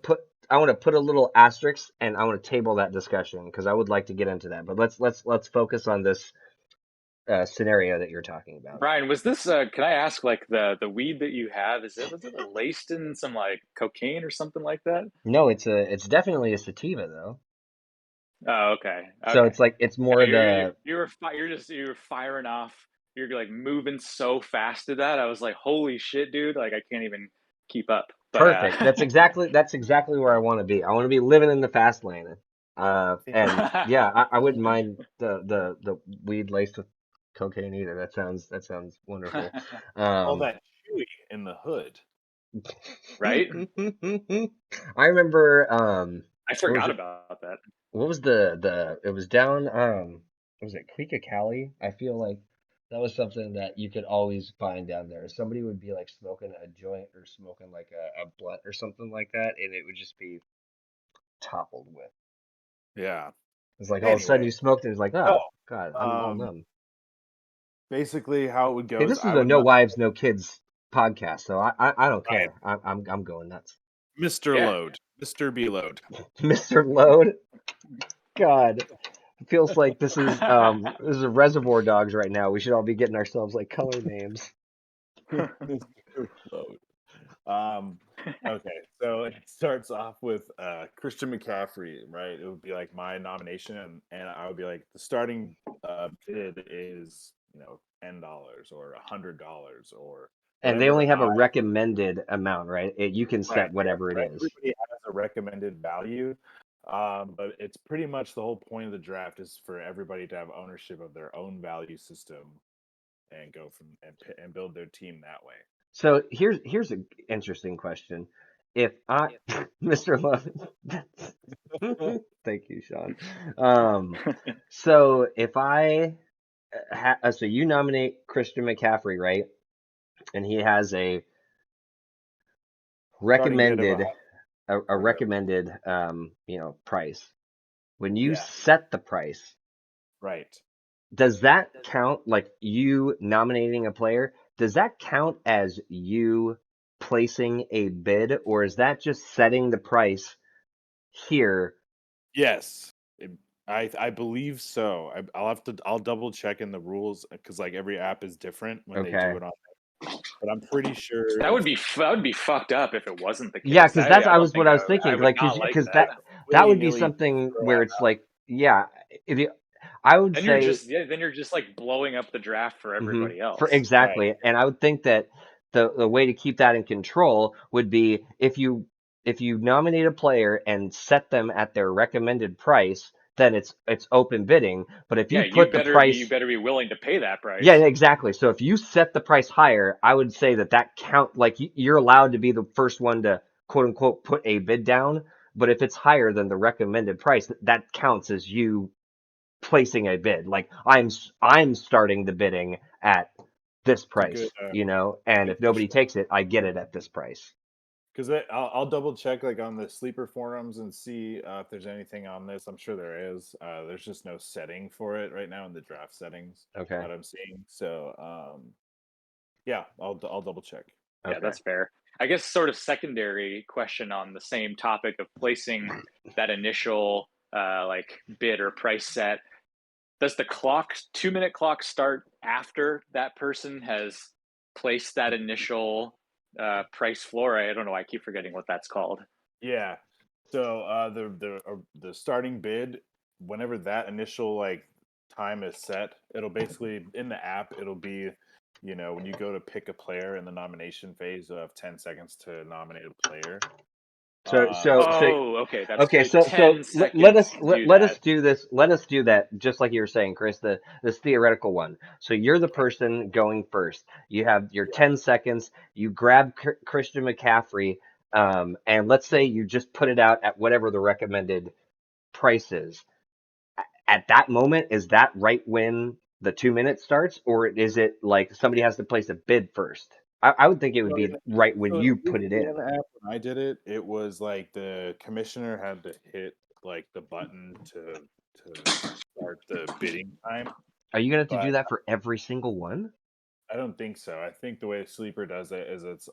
to I want to put a little asterisk and I want to table that discussion because I would like to get into that. But let's focus on this scenario that you're talking about. Brian, was this? Can I ask, like the weed that you have? Was it laced in some like cocaine or something like that? No, it's definitely a sativa though. Oh, okay, So okay. it's like it's Yeah, more the you were firing off. You're like moving so fast to that. I was like, holy shit, dude! Like I can't even keep up. But perfect. That's exactly where I want to be. I want to be living in the fast lane. And yeah, I wouldn't mind the weed laced with cocaine either. That sounds wonderful. all Um, that chewy in the hood. right? I remember I what was forgot it? about that. What was the it was down was it Clica Cali? I feel like that was something that you could always find down there. Somebody would be like smoking a joint or smoking like a blunt or something like that, and it would just be toppled with. Yeah. It's like all of a sudden Anyway, you smoked and it's like, so oh God, I'm all numb. basically how it would Hey, go is this is I a would no not wives, no kids podcast, so I don't right, care. I'm going nuts. Mr. Yeah. Load, Mr. B Load. Mr. Load, God. It feels like this is a Reservoir Dogs right now. We should all be getting ourselves like color names. Mr. Load. Okay, so it starts off with Christian McCaffrey, right? It would be like my nomination, and I would be like the starting bid is $10 or $100 or And they whatever only have I a recommended amount, right? You can right. set whatever it is. Everybody has a recommended value, but it's pretty much the whole point of the draft is for everybody to have ownership of their own value system and go from and build their team that way. So here's an interesting question. If I, Mr. Love, thank you, Sean. So if I, so you nominate Christian McCaffrey, right? And he has a Starting bid of recommended, a 100. recommended, price. When you Yeah, set the price, right. does that count like you nominating a player? Does that count as you placing a bid, or is that just setting the price here? Yes, I believe so. I'll double check in the rules because like every app is different when they do Okay. it on. But I'm pretty sure that it's would be fucked up if it wasn't the Yeah, case. because that's I I don't was what think I was I thinking, would like, not like because that. that willy would be nilly something throw where out. it's like, yeah, if you, I would say, Then you're just like blowing up the draft for everybody for else. Right. exactly, and I would think that the way to keep that in control would be if you nominate a player and set them at their recommended price, then it's open bidding. But if you Yeah, put the you price, better be willing to pay that yeah, price. exactly. So if you set the price higher, I would say that count like you're allowed to be the first one to quote unquote put a bid down. But if it's higher than the recommended price, that counts as you placing a bid. Like I'm starting the bidding at this It's a good, price, and good if nobody initiative. takes it, I get it at this price. Because I'll double check like on the sleeper forums and see if there's anything on this. I'm sure there is. There's just no setting for it right now in the draft settings Okay. that I'm seeing. So yeah, I'll double check. Yeah, Okay. that's fair. I guess sort of secondary question on the same topic of placing that initial like bid or price set. Does the 2 minute clock start after that person has placed that initial price floor? I don't know. I keep forgetting what that's called. Yeah. So the starting bid, whenever that initial like time is set. It'll basically in the app. It'll be, when you go to pick a player in the nomination phase, you'll have 10 seconds to nominate a player. So Oh, okay. That's okay, good. so 10 let seconds us to do let us that. do this. Let us do that, just like you were saying, Chris. This theoretical one. So you're the person going first. You have your Yeah. 10 seconds. You grab Christian McCaffrey, and let's say you just put it out at whatever the recommended price is. At that moment, is that right when the 2 minutes starts, or is it like somebody has to place a bid first? I would think it would So, be right when you put it basically in in. the app when I did it, it was like the commissioner had to hit like the button to start the bidding time. Are you gonna have to do But that for every single one? I don't think so. I think the way Sleeper does it is it's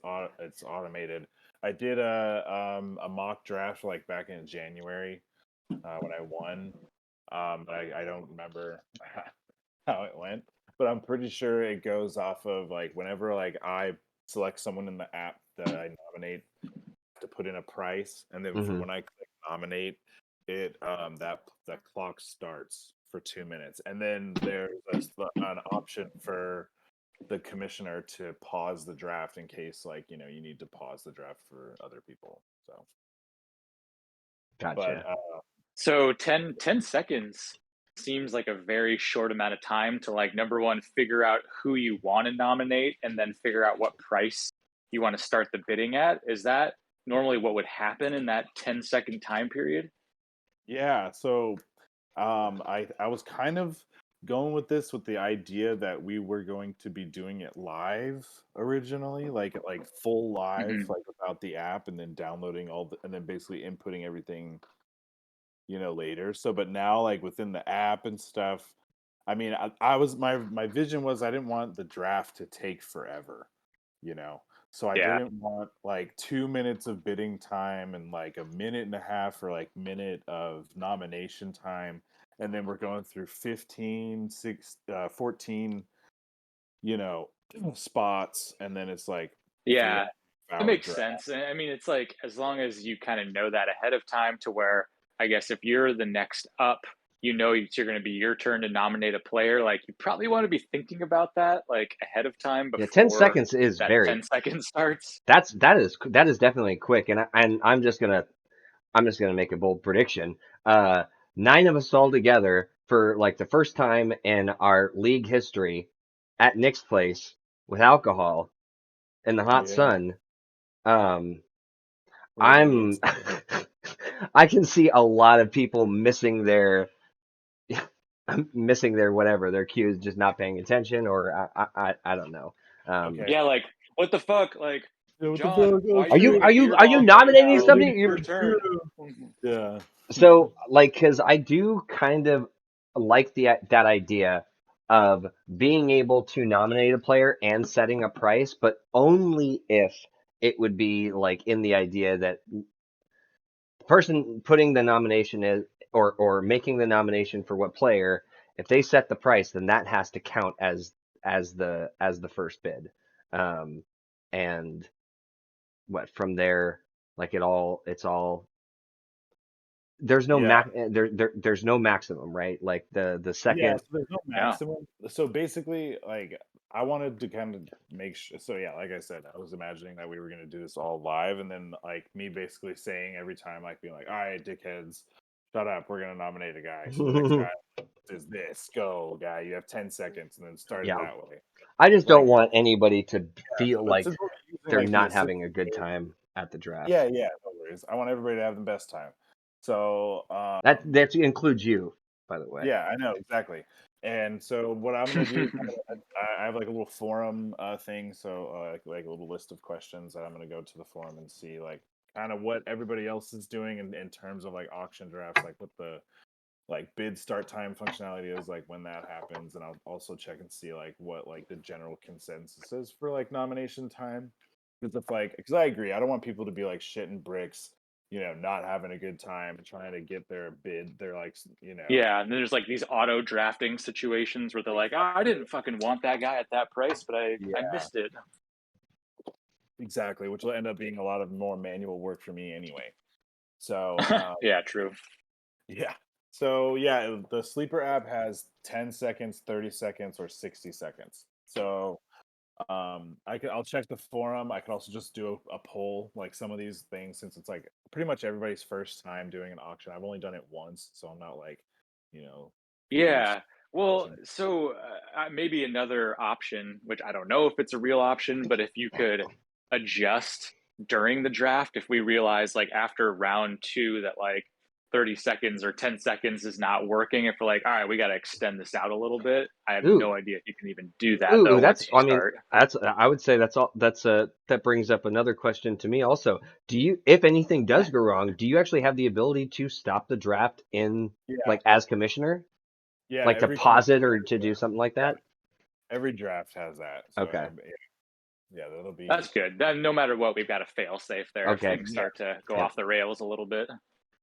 automated. I did a mock draft like back in January when I won. But I don't remember how it went, but I'm pretty sure it goes off of like whenever like I select someone in the app that I nominate to put in a price, and then for Hmm. when I click nominate, it that clock starts for 2 minutes, and then there's an option for the commissioner to pause the draft in case like you need to pause the draft for other people. So, but Gotcha. So 10 seconds seems like a very short amount of time to like number one, figure out who you want to nominate and then figure out what price you want to start the bidding at. Is that normally what would happen in that 10-second time period? yeah, so I was kind of going with this with the idea that we were going to be doing it live originally, like full live, Hmm. like without the app, and then downloading and then basically inputting everything, later. So, but now like within the app and stuff, I mean, I was my vision was I didn't want the draft to take forever, you know. So I Yeah. didn't want like 2 minutes of bidding time and like a minute and a half or like minute of nomination time, and then we're going through 14, you know, spots, and then it's like three Yeah. It hour makes draft. sense. I mean, it's like as long as you kind of know that ahead of time to where I guess if you're the next up, you know it's you're going to be your turn to nominate a player, like you probably want to be thinking about that like ahead of time Yeah, ten before seconds is that very. 10 seconds starts. That is definitely quick, and I'm just gonna make a bold prediction. Uh, 9 of us all together for like the first time in our league history at Nick's place with alcohol in the hot Yeah, sun. Um, we're gonna be I'm I can see a lot of people missing their whatever their cues, just not paying attention, or I don't know. Um, okay. Yeah, like what the fuck? Like, Yeah, what the fuck? John, Oh why are are you you doing shit! a are you beer are you bong right nominating now? somebody? It's your turn. Yeah. So, like, because I do kind of like that idea of being able to nominate a player and setting a price, but only if it would be like in the idea that the person putting the nomination is or making the nomination for what player, if they set the price, then that has to count as the first bid. Um, and what from there, like it's all there's no Yeah. there's no maximum, right? Like the Yeah, second. so there's no Yeah. maximum. So basically, like I wanted to kind of make sure. So yeah, like I said, I was imagining that we were gonna do this all live, and then like me basically saying every time, like being like, "All right, dickheads, shut up. We're gonna nominate a guy. So the next guy is this. Go, guy. You have 10 seconds, and then start it Yeah, that way. I just don't Like, want anybody to yeah. feel But like since we're using they're like the not having a assistant good coach, time at the draft. yeah, yeah, no worries. I want everybody to have the best time. So, That includes you, by the way. yeah, I know exactly. And so what I'm gonna do is I have like a little forum thing, so like a little list of questions that I'm gonna go to the forum and see like kind of what everybody else is doing in terms of like auction drafts, like what the like bid start time functionality is, like when that happens, and I'll also check and see like what like the general consensus is for like nomination time. Because I agree, I don't want people to be like shitting bricks, not having a good time and trying to get their bid. They're like, Yeah, and then there's like these auto drafting situations where they're like, oh, I didn't fucking want that guy at that price, but I yeah, missed it. exactly, which will end up being a lot of more manual work for me anyway. So, Yeah, true. yeah. So yeah, the Sleeper app has 10 seconds, 30 seconds, or 60 seconds. So I'll check the forum. I could also just do a poll, like some of these things, since it's like pretty much everybody's first time doing an auction. I've only done it once, so I'm not like, you know, used Yeah. to Well, auction. so maybe another option, which I don't know if it's a real option, but if you could adjust during the draft, if we realize like after round two that like 30 seconds or 10 seconds is not working, if we're like, all right, we got to extend this out a little bit. I have Ooh, no idea if you can even do that ooh, though that's. once you I mean, start. that's. I would say that's all. That brings up another question to me also. Do you, if anything does go wrong, do you actually have the ability to stop the draft in Yeah, like as commissioner, yeah. like to Every pause it commissioner, or to do something like that? every draft has that. So Okay. yeah, that'll be That's good. Then no matter what, we've got a fail safe there if Okay. things yeah, start to go Yep. off the rails a little bit.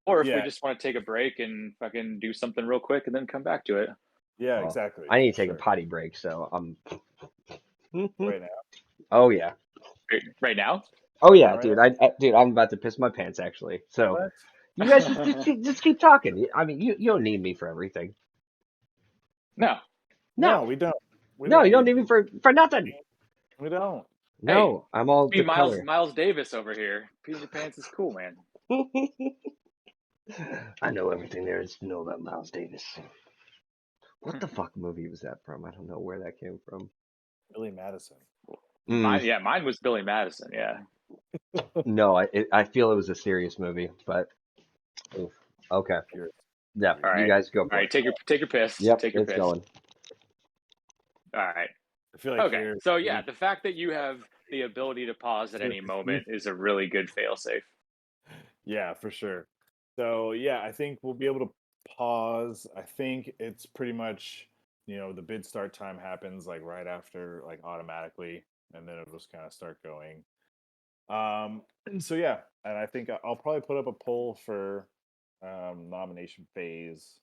Or if we yeah, just want to take a break and fucking do something real quick and then come back to it. yeah. Well, Exactly, I need for to take a sure. potty break, so Right now, Oh yeah. Right now? Oh right yeah, now, right dude. now. Dude, I'm about to piss my pants actually. So What? you guys just keep talking. I mean, you don't need me for everything. No. No, No, we don't. We no, don't you don't need need me you. for nothing. We don't. Hey, No, I'm all be the Miles color. Miles Davis over here. Peeing your pants is cool, man. I know everything there is to know about Miles Davis. What the fuck movie was that from? I don't know where that came from. Billy Madison. Mm, Mine was Billy Madison. Yeah. no, I feel it was a serious movie, but oof. Okay. Pure Yeah, movie. All you right. guys go All for right. it. Take your piss. Yep, Take your it's piss. going. All right. I feel like Okay. you're So yeah, the fact that you have the ability to pause at any moment is a really good failsafe. yeah, for sure. So yeah, I think we'll be able to pause. I think it's pretty much, the bid start time happens like right after, like automatically, and then it'll just kind of start going. So yeah, and I think I'll probably put up a poll for nomination phase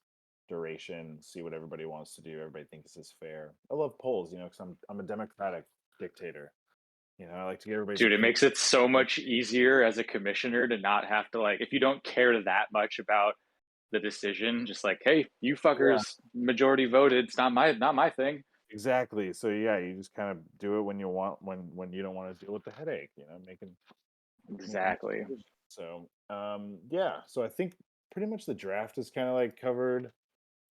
duration, see what everybody wants to do. Everybody thinks this is fair. I love polls, because I'm a democratic dictator. I like to get everybody's Dude, it opinion. makes it so much easier as a commissioner to not have to like if you don't care that much about the decision, just like, hey, you Yeah, fuckers majority voted. It's not my thing. exactly. So yeah, you just kind of do it when you want, when you don't want to deal with the headache. Making Exactly. decisions. So yeah. So I think pretty much the draft is kind of like covered.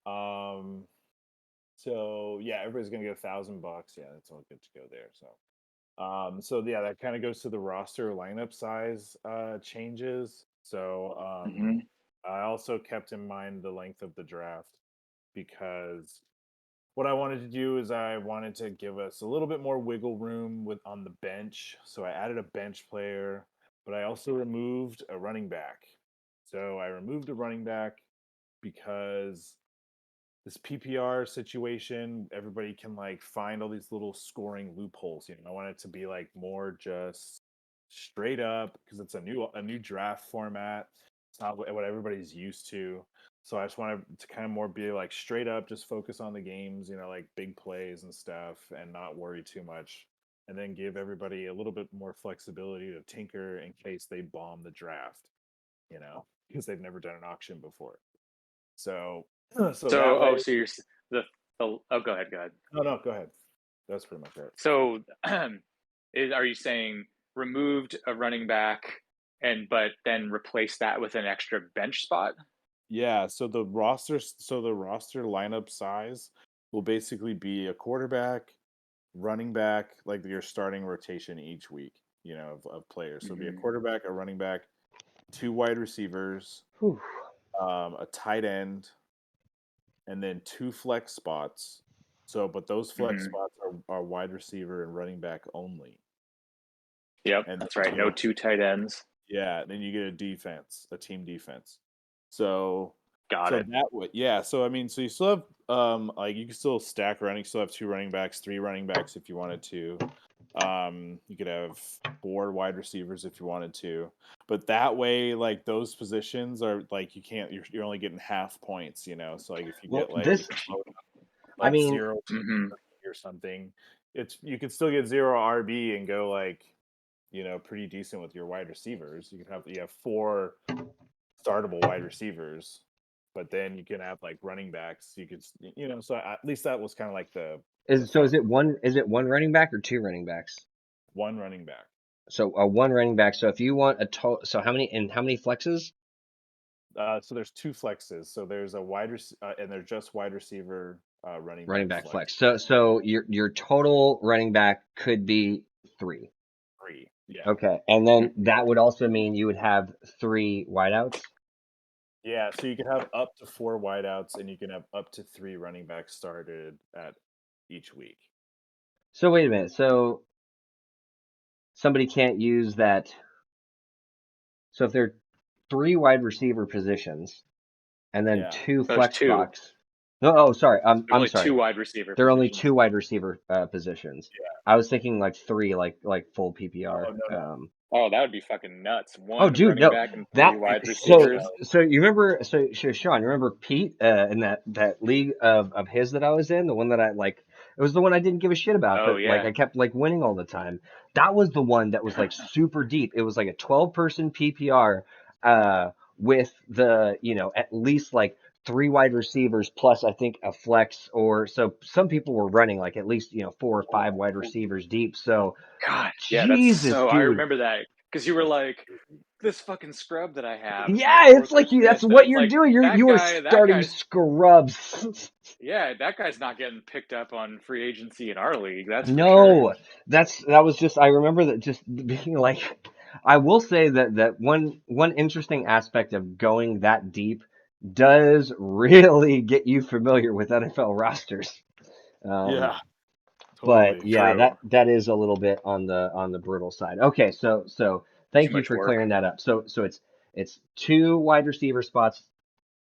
Um, so yeah, everybody's gonna get $1,000. Yeah, that's all good to go there. So yeah, that kind of goes to the roster lineup size changes. So Hmm. I also kept in mind the length of the draft because what I wanted to do is I wanted to give us a little bit more wiggle room with on the bench. So I added a bench player, but I also removed a running back. So I removed a running back because this PPR situation, everybody can like find all these little scoring loopholes. I want it to be like more just straight up because it's a new draft format. It's not what everybody's used to. So I just wanted to kind of more be like straight up, just focus on the games, like big plays and stuff, and not worry too much. And then give everybody a little bit more flexibility to tinker in case they bomb the draft, because they've never done an auction before. So so that way. So you're the, oh, go ahead, go ahead. No, no, go ahead. That's pretty much it. So, are you saying removed a running back but then replace that with an extra bench spot? Yeah, so the roster lineup size will basically be a quarterback, running back, like your starting rotation each week, of players. So it'll be a Hmm. quarterback, a running back, two wide receivers, Whew. a tight end, and then two flex spots. So, but those flex Hmm. spots are wide receiver and running back only. Yep, And that's then right. you No get two tight ends. Yeah, then you get a team defense. So Got so it. that way, yeah. So I mean, so you still have like you can still stack running, still have two running backs, three running backs if you wanted to. You could have four wide receivers if you wanted to. But that way, like those positions are like you can't you're only getting half points. So like if you Well, get like this. I like mean, zero Hmm. or something, you could still get zero RB and go like pretty decent with your wide receivers. You have four startable wide receivers, but then you can have like running backs. You could, so at least that was kind of like the Is thought. is it one running back or two running backs? One running back. So a one running back. So if you want a total, so how many flexes? So there's two flexes. So there's a and they're just wide receiver, running Running back back flex. flex. So your total running back could be 3. 3. Yeah. Okay, and then that would also mean you would have 3 wideouts. Yeah. So you can have up to 4 wideouts, and you can have up to 3 running backs started at each week. So wait a minute. So somebody can't use that. So if there are 3 wide receiver positions and then Yeah. 2 There's flex 2. spots. No, oh, sorry. There's I'm only sorry. 2 wide receiver There are only positions. 2 wide receiver positions. Yeah. I was thinking like 3, like full PPR. Oh, no. Oh, that would be fucking nuts. Oh, One dude, running no. back and 3 That wide so receivers. so you remember Sean, you remember Pete in that league of his that I was in, the one that I like it was the one I didn't give a shit about, Oh but like yeah. I kept like winning all the time. That was the one that was like super deep. It was like a 12-person PPR with the, at least like 3 wide receivers plus I think a flex, or so some people were running like at least, 4 or 5 wide receivers deep. So God, yeah, that's Jesus, so. I dude. remember that because you were like, this fucking scrub that I have. It's Yeah, like it's like Forrest that's Smith, and what it's you're like doing. that You are guy. That starting guy's scrubs. yeah, that guy's not getting picked up on free agency in our league. That's for sure. No, that was just I remember that just being like I will say that one interesting aspect of going that deep does really get you familiar with NFL rosters. Yeah. But Totally. yeah, True. that is a little bit on the brutal side. Okay, so Too thank you much for work. clearing that up. So it's 2 wide receiver spots,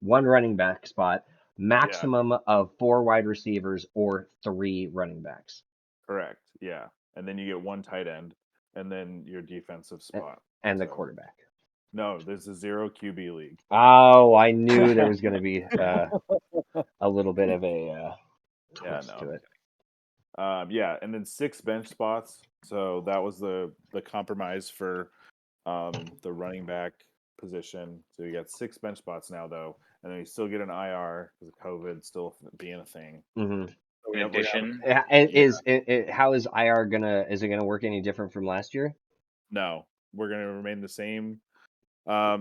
1 running back spot, maximum of 4 wide receivers or 3 running backs, Correct. Yeah. And then you get 1 tight end, and then your defensive spot. and the So quarterback. no, there's a 0 QB league. Oh, I knew there was going to be a little bit of a Yeah, twist no. to it. Yeah, and then 6 bench spots. So that was the compromise for the running back position. So you got 6 bench spots now, though, and then you still get an IR because of COVID still being a thing. Hmm. So In addition, How is IR is it gonna work any different from last year? No, we're gonna remain the same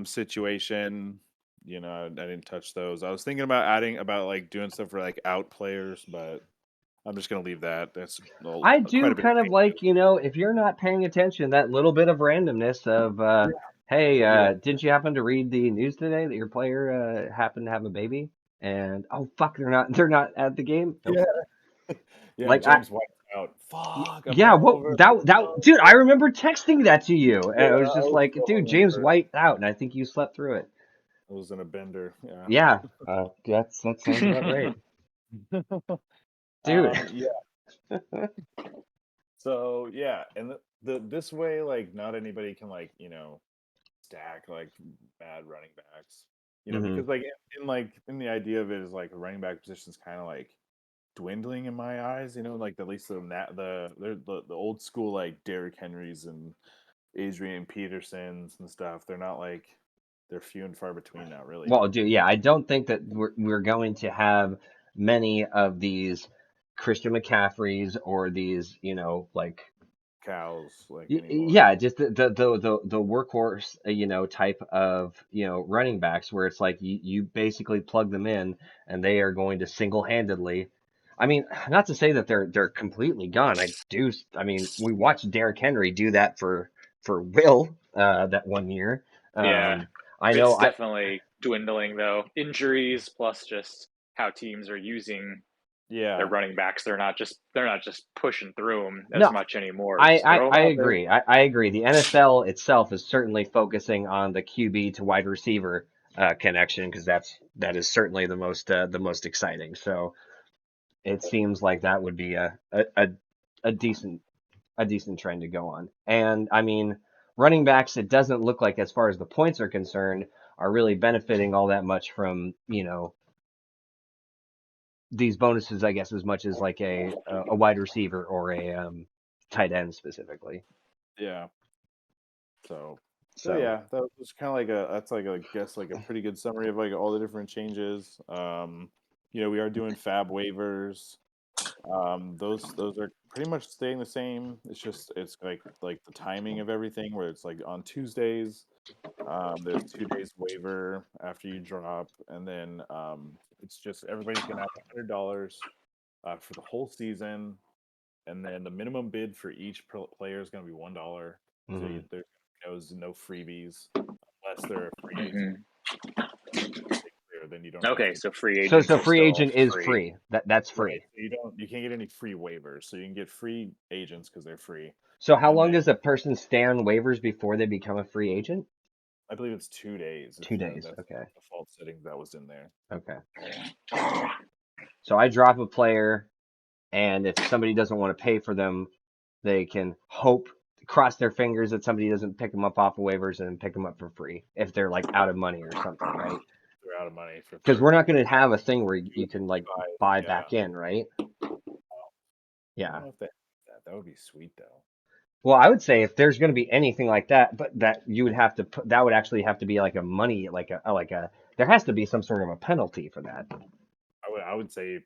situation. I didn't touch those. I was thinking about like doing stuff for like out players, but I'm just gonna leave that. That's I quite do a bit. kind of like, if you're not paying attention, that little bit of randomness of, hey, Yeah. didn't you happen to read the news today that your player happened to have a baby? And oh fuck, they're not at the game. Nope. Yeah, Like James White's out. Fuck, I'm yeah, what hungover. that dude, I remember texting that to you, and Yeah, it was I just was like, so dude, James hungover. White out, and I think you slept through it. I was in a bender. Yeah. Yeah, that sounds about right, dude. Yeah. So yeah, and this way, like, not anybody can like stack like bad running backs. Hmm. Because like in the idea of it is like the running back position is kind of like dwindling in my eyes. Like at least the old school like Derrick Henrys and Adrian Petersons and stuff. They're not like they're few and far between now, really. Well, dude, yeah, I don't think that we're going to have many of these Christian McCaffreys or these, like Cows like anymore. yeah, just the workhorse, type of, running backs where it's like you basically plug them in and they are going to single-handedly. I mean, not to say that they're completely gone. I mean, we watched Derrick Henry do that for Will that one year. yeah, I know it's definitely dwindling though. Injuries plus just how teams are using their Yeah. running backs. They're not just pushing through them as No, much anymore. I, Just I, throw them I out there. agree. I agree. The NFL itself is certainly focusing on the QB to wide receiver connection because that is certainly the most exciting. So it seems like that would be a decent trend to go on. And I mean, running backs, it doesn't look like as far as the points are concerned are really benefiting all that much from these bonuses, I guess, as much as like a wide receiver or a tight end specifically. Yeah. So So yeah, that was kind of like I guess like a pretty good summary of like all the different changes. We are doing fab waivers. Those are pretty much staying the same. It's like the timing of everything where it's like on Tuesdays. There's 2 days waiver after you drop, and then it's just everybody's gonna have $100 for the whole season, and then the minimum bid for each player is gonna be $1. So Mhm. there's no freebies unless they're a free agent. Mhm. Then you don't have Okay, to. so free So agents are free still agent is free. free. That's free. Right. So you can't get any free waivers. So you can get free agents because they're free. So how And long then does a person stay on waivers before they become a free agent? I believe it's 2 days. 2 days. That's Okay. the default setting that was in there. Okay. So I drop a player, and if somebody doesn't want to pay for them, they can cross their fingers that somebody doesn't pick them up off of waivers and pick them up for free if they're like out of money or something, right? They're out of money for Because we're free. not going to have a thing where Do you it can like buy. buy Yeah. back in, right? I Yeah. don't know if that would be sweet though. Well, I would say if there's going to be anything like that, but that you would have to put, that would actually have to be like a money, there has to be some sort of a penalty for that. I would say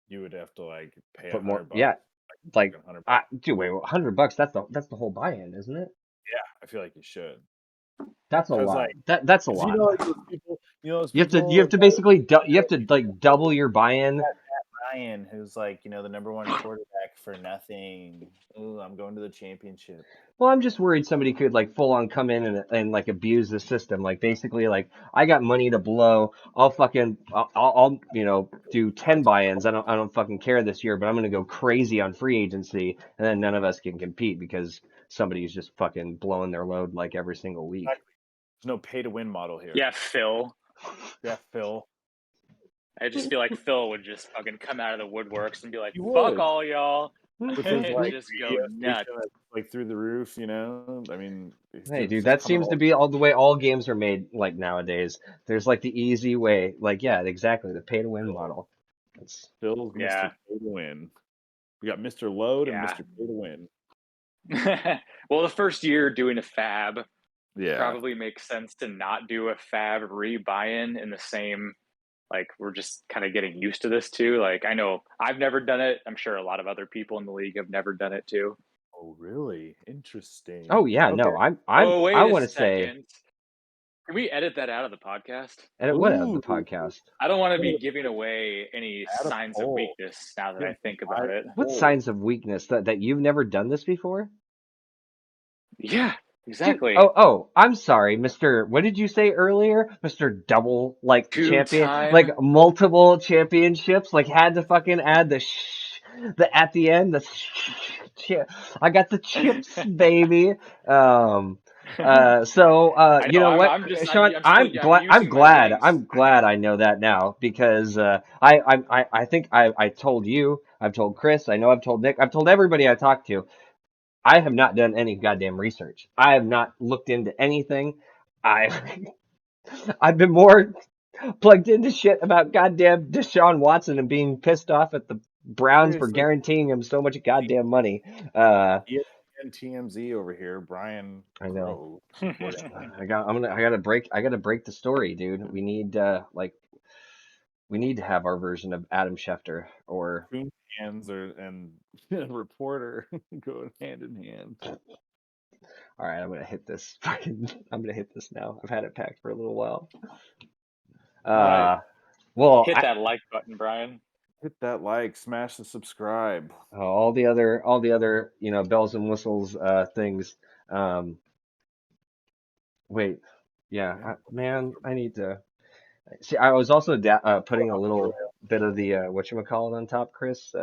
you would have to like pay Put more, $100. yeah, like, $100. dude, wait, $100, that's the whole buy-in, isn't it? Yeah, I feel like you should. That's a Because lot. like, That's a because lot. like those people, those You people have to basically you have to like double your buy-in. Ryan, who's like, the number one quarterback for nothing. Ooh, I'm going to the championship. Well, I'm just worried somebody could like full on come in and like abuse the system. Like basically like I got money to blow. I'll do 10 buy-ins. I don't fucking care this year, but I'm gonna go crazy on free agency, and then none of us can compete because somebody's just fucking blowing their load like every single week. Exactly. There's no pay to win model here. Yeah, Phil. Yeah, Phil. I just feel like Phil would just fucking come out of the woodworks and be like, He "Fuck would. all y'all," With his and like just go radio nuts. station that's like through the roof, I mean, Hey, it's dude, just that coming seems to be all the way all games are made like nowadays. There's like the easy way, like yeah, exactly, the pay to win model. It's Phil's Yeah. Mr. Pay to Win. We got Mr. Load and Yeah. Mr. Pay to Win. Well, the first year doing a fab Yeah. probably makes sense to not do a fab buy-in in the same, like we're just kind of getting used to this too. Like I know I've never done it. I'm sure a lot of other people in the league have never done it too. Oh, really? Interesting. oh yeah, Okay. no, Oh, wait I a want to say second. Can we edit that out of the podcast? edit what out of the Ooh. podcast? I don't want to be giving away any Add a signs of poll. weakness now that I think about it. What signs of weakness that you've never done this before? Yeah, Dude, exactly. I'm sorry, Mr. What did you say earlier? Mr. Double like champion, Two-time. like multiple championships, like had to fucking add the at the end I got the chips, baby. I You know. know what, I'm just. Sean? I'm using my wings. I'm glad I know that now because I think I've told you, I've told Chris, I know I've told Nick, I've told everybody I talked to. I have not done any goddamn research. I have not looked into anything. I I've been more plugged into shit about goddamn Deshaun Watson and being pissed off at the Browns for Seriously. guaranteeing him so much goddamn money. ESPN TMZ over here, Brian. I know. Grove. I gotta break the story, dude. We need we need to have our version of Adam Schefter or Coon hands and reporter going hand in hand. all right, I'm gonna hit this now. I've had it packed for a little while. Right. Well, Hit that like button, Brian. Hit that like, smash the subscribe. all the other bells and whistles things. Wait, yeah, man, I need to see. I was also putting a little bit of the whatchamacallit on top, Chris.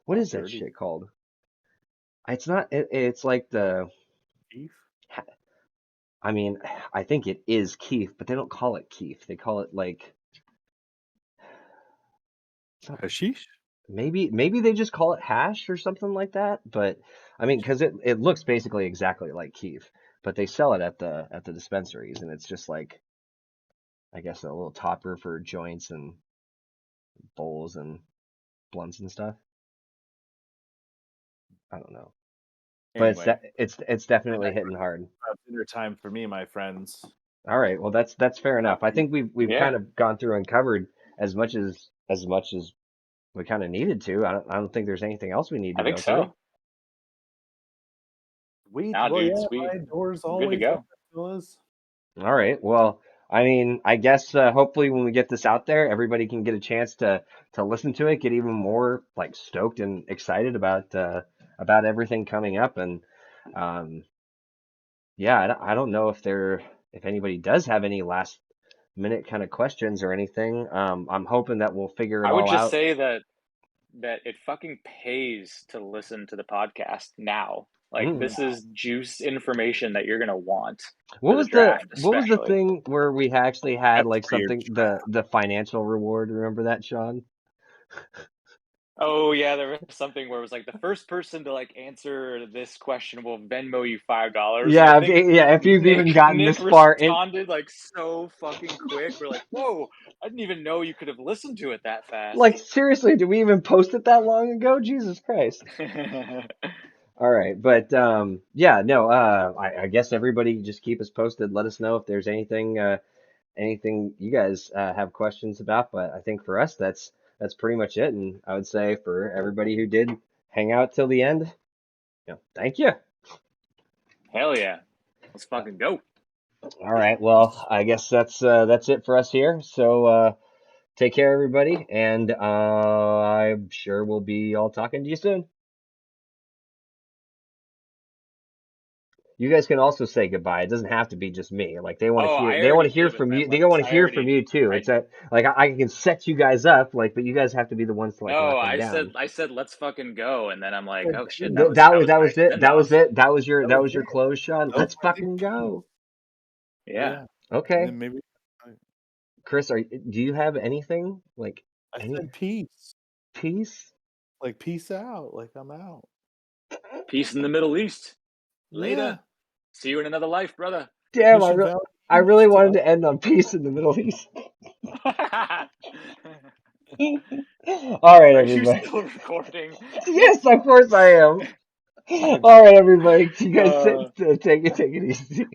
What is that shit called? It's not. It's like the. Keef? I mean, I think it is Keef, but they don't call it Keef. They call it like. Hashish? Maybe they just call it hash or something like that. But I mean, because it looks basically exactly like Keef, but they sell it at the dispensaries, and it's just like, I guess, a little topper for joints and bowls and blunts and stuff. I don't know. but Anyway, it's definitely hitting hard. dinner time for me, my friends. All right, well that's fair enough. I think we've Yeah, kind of gone through and covered as much as we kind of needed to. I don't think there's anything else we need I to think go through. so. Sweet. Nah, Well, dude, yeah, sweet. my door's We're good to always open, go. fellas. All right. Well, I mean, I guess hopefully when we get this out there, everybody can get a chance to listen to it, get even more like stoked and excited about everything coming up. And um, yeah, I don't know if anybody does have any last minute kind of questions or anything. I'm hoping that we'll figure it I would all just out. say that it fucking pays to listen to the podcast now. Like Mm. this is juice information that you're gonna want What for the was the draft, what was the especially. thing where we actually had That's like for your something the financial reward? Remember that, Sean? Oh yeah, there was something where it was like the first person to like answer this question will Venmo you $5. And I Yeah, think if you've even gotten Nick this far in. responded like so fucking quick. We're like, whoa, I didn't even know you could have listened to it that Like, fast. seriously, did we even post it that long ago? Jesus Christ. All right, but yeah, no, I guess everybody just keep us posted. Let us know if there's anything you guys have questions about. But I think for us, that's pretty much it. And I would say for everybody who did hang out till the end, thank you. Hell yeah. Let's fucking go. All right, well, I guess that's it for us here. So take care, everybody, and I'm sure we'll be all talking to you soon. You guys can also say goodbye. It doesn't have to be just me. Like they want to Oh, hear, I they want already to hear did with from my you. They lips. want to I hear from already you too. I It's like I can set you guys up, like, but you guys have to be the ones to like no, knock them down. I said let's fucking go, and then I'm like, Oh, oh shit, dude, That was that was my it. send That was off. it. That was your that was it. close, Sean. That was Let's my big fucking piece. go. Yeah. Yeah. And Okay, then maybe Chris, do you have anything like I any said peace. peace? Like peace out. Like I'm out. Peace in the Middle East. Yeah. Later. See you in another life, brother. Damn, Mission Valley I really East. wanted to end on peace in the Middle East. All right, Are you everybody. still recording? Yes, of course I am. All right, everybody. You guys Uh, take it easy.